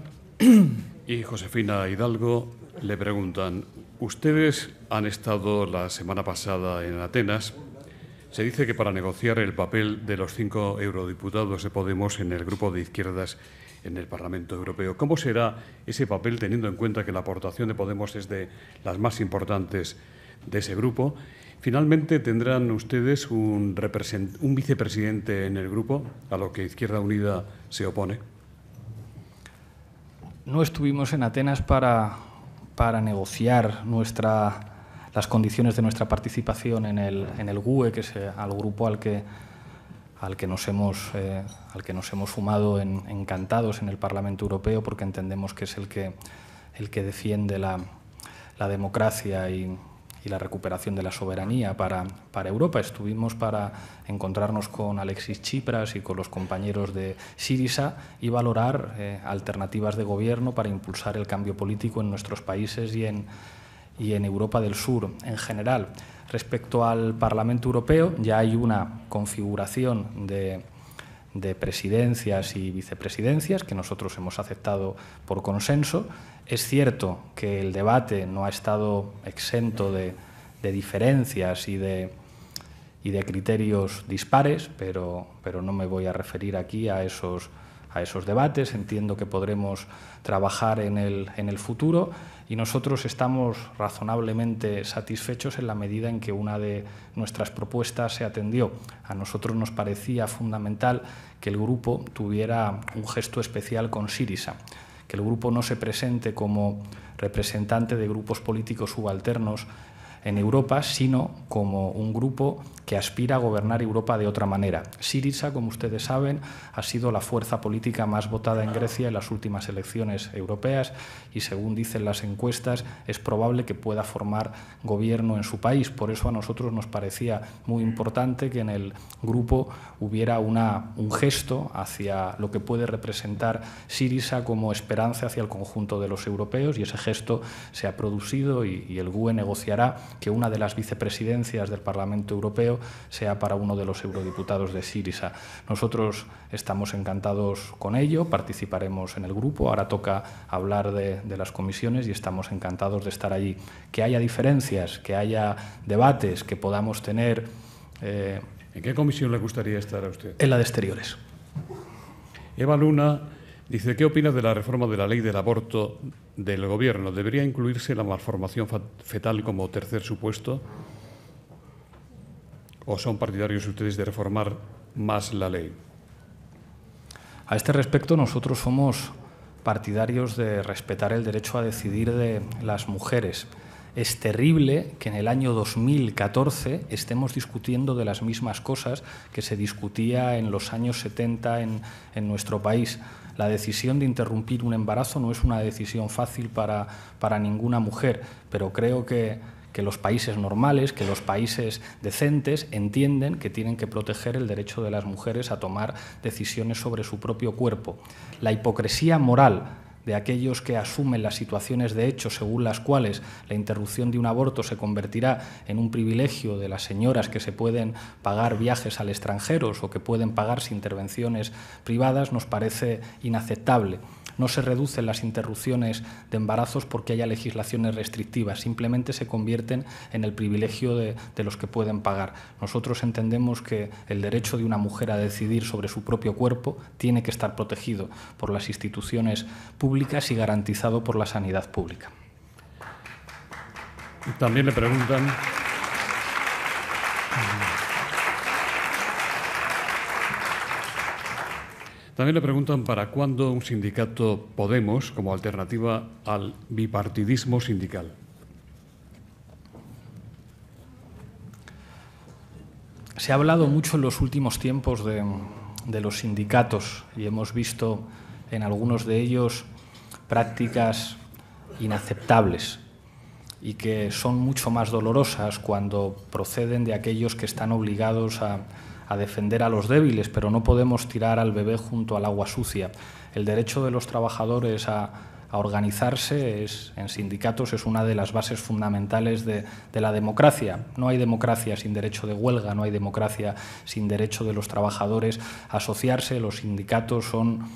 y Josefina Hidalgo le preguntan, ustedes han estado la semana pasada en Atenas. Se dice que para negociar el papel de los 5 eurodiputados de Podemos en el grupo de izquierdas en el Parlamento Europeo. ¿Cómo será ese papel, teniendo en cuenta que la aportación de Podemos es de las más importantes de ese grupo? Finalmente, ¿tendrán ustedes un vicepresidente en el grupo, a lo que Izquierda Unida se opone? No estuvimos en Atenas para negociar las condiciones de nuestra participación en el GUE, que es al grupo al al que nos hemos sumado encantados en el Parlamento Europeo, porque entendemos que es el que defiende la democracia y la recuperación de la soberanía para Europa. Estuvimos para encontrarnos con Alexis Tsipras y con los compañeros de Syriza y valorar alternativas de gobierno para impulsar el cambio político en nuestros países y en Europa del Sur en general. Respecto al Parlamento Europeo, ya hay una configuración de presidencias y vicepresidencias que nosotros hemos aceptado por consenso. Es cierto que el debate no ha estado exento de diferencias y de criterios dispares, pero no me voy a referir aquí a esos debates. Entiendo que podremos trabajar en el futuro y nosotros estamos razonablemente satisfechos en la medida en que una de nuestras propuestas se atendió. A nosotros nos parecía fundamental que el grupo tuviera un gesto especial con Syriza, que el grupo no se presente como representante de grupos políticos subalternos en Europa, sino como un grupo que aspira a gobernar Europa de otra manera. Syriza, como ustedes saben, ha sido la fuerza política más votada en Grecia en las últimas elecciones europeas y, según dicen las encuestas, es probable que pueda formar gobierno en su país. Por eso a nosotros nos parecía muy importante que en el grupo hubiera un gesto hacia lo que puede representar Syriza como esperanza hacia el conjunto de los europeos, y ese gesto se ha producido y el GUE negociará que una de las vicepresidencias del Parlamento Europeo sea para uno de los eurodiputados de Syriza. Nosotros estamos encantados con ello, participaremos en el grupo, ahora toca hablar de las comisiones y estamos encantados de estar allí. Que haya diferencias, que haya debates, que podamos tener... ¿En qué comisión le gustaría estar a usted? En la de Exteriores. Eva Luna dice, ¿qué opina de la reforma de la ley del aborto del Gobierno? ¿Debería incluirse la malformación fetal como tercer supuesto? ¿O son partidarios ustedes de reformar más la ley? A este respecto, nosotros somos partidarios de respetar el derecho a decidir de las mujeres. Es terrible que en el año 2014 estemos discutiendo de las mismas cosas que se discutía en los años 70 en nuestro país. La decisión de interrumpir un embarazo no es una decisión fácil para ninguna mujer, pero creo que los países normales, que los países decentes entienden que tienen que proteger el derecho de las mujeres a tomar decisiones sobre su propio cuerpo. La hipocresía moral de aquellos que asumen las situaciones de hecho según las cuales la interrupción de un aborto se convertirá en un privilegio de las señoras que se pueden pagar viajes al extranjero o que pueden pagarse intervenciones privadas nos parece inaceptable. No se reducen las interrupciones de embarazos porque haya legislaciones restrictivas, simplemente se convierten en el privilegio de los que pueden pagar. Nosotros entendemos que el derecho de una mujer a decidir sobre su propio cuerpo tiene que estar protegido por las instituciones públicas y garantizado por la sanidad pública. También le preguntan... También le preguntan para cuándo un sindicato Podemos como alternativa al bipartidismo sindical. Se ha hablado mucho en los últimos tiempos de los sindicatos y hemos visto en algunos de ellos prácticas inaceptables y que son mucho más dolorosas cuando proceden de aquellos que están obligados a defender a los débiles, pero no podemos tirar al bebé junto al agua sucia. El derecho de los trabajadores a organizarse en sindicatos es una de las bases fundamentales de la democracia. No hay democracia sin derecho de huelga, no hay democracia sin derecho de los trabajadores a asociarse. Los sindicatos son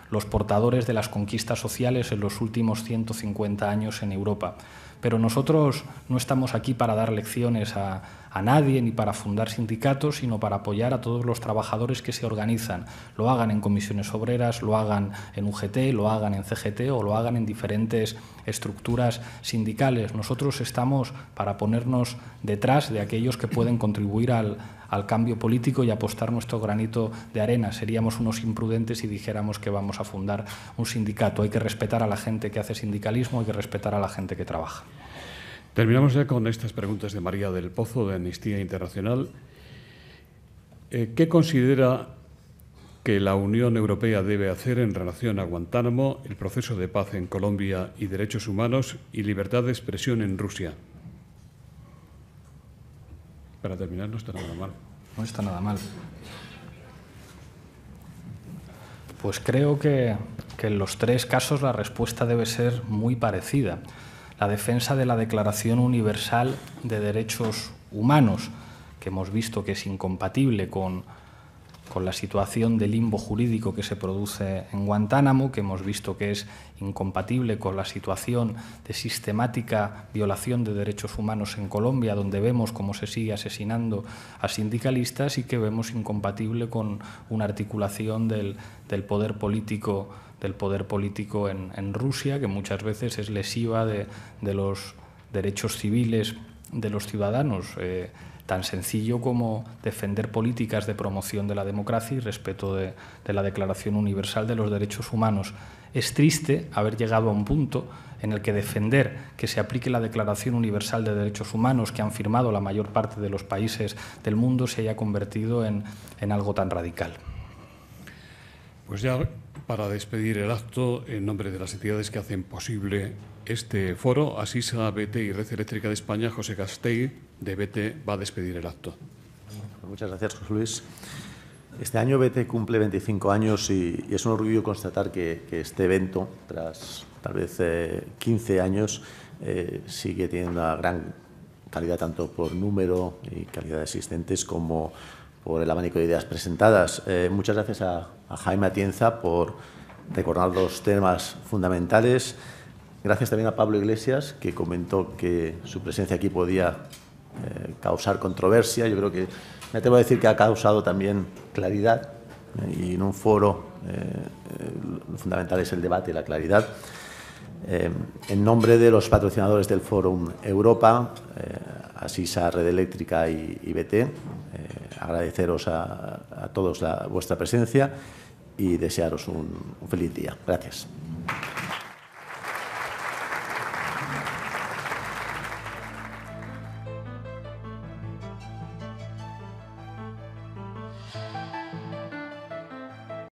los portadores de las conquistas sociales en los últimos 150 años en Europa. Pero nosotros no estamos aquí para dar lecciones a nadie ni para fundar sindicatos, sino para apoyar a todos los trabajadores que se organizan. Lo hagan en comisiones obreras, lo hagan en UGT, lo hagan en CGT o lo hagan en diferentes estructuras sindicales. Nosotros estamos para ponernos detrás de aquellos que pueden contribuir al cambio político y apostar nuestro granito de arena. Seríamos unos imprudentes si dijéramos que vamos a fundar un sindicato. Hay que respetar a la gente que hace sindicalismo, hay que respetar a la gente que trabaja. Terminamos ya con estas preguntas de María del Pozo, de Amnistía Internacional. ¿Qué considera que la Unión Europea debe hacer en relación a Guantánamo, el proceso de paz en Colombia y derechos humanos y libertad de expresión en Rusia? Para terminar, no está nada mal. No está nada mal. Pues creo que en los tres casos la respuesta debe ser muy parecida. La defensa de la Declaración Universal de Derechos Humanos, que hemos visto que es incompatible con la situación de limbo jurídico que se produce en Guantánamo, que hemos visto que es incompatible con la situación de sistemática violación de derechos humanos en Colombia, donde vemos cómo se sigue asesinando a sindicalistas, y que vemos incompatible con una articulación del poder político en Rusia, que muchas veces es lesiva de los derechos civiles de los ciudadanos, tan sencillo como defender políticas de promoción de la democracia y respeto de la Declaración Universal de los Derechos Humanos. Es triste haber llegado a un punto en el que defender que se aplique la Declaración Universal de Derechos Humanos, que han firmado la mayor parte de los países del mundo, se haya convertido en algo tan radical. Pues ya para despedir el acto, en nombre de las entidades que hacen posible este foro, Asisa, BT y Red Eléctrica de España, José Castell, de BT, va a despedir el acto. Muchas gracias, José Luis. Este año BT cumple 25 años y es un orgullo constatar que este evento, tras tal vez 15 años, sigue teniendo una gran calidad, tanto por número y calidad de asistentes como por el abanico de ideas presentadas. Muchas gracias a Jaime Atienza por recordar los temas fundamentales. Gracias también a Pablo Iglesias, que comentó que su presencia aquí podía causar controversia. Yo creo que me atrevo a decir que ha causado también claridad, y en un foro lo fundamental es el debate y la claridad. En nombre de los patrocinadores del Fórum Europa, Asisa, Red Eléctrica y BT, agradeceros a todos vuestra presencia y desearos un feliz día. Gracias.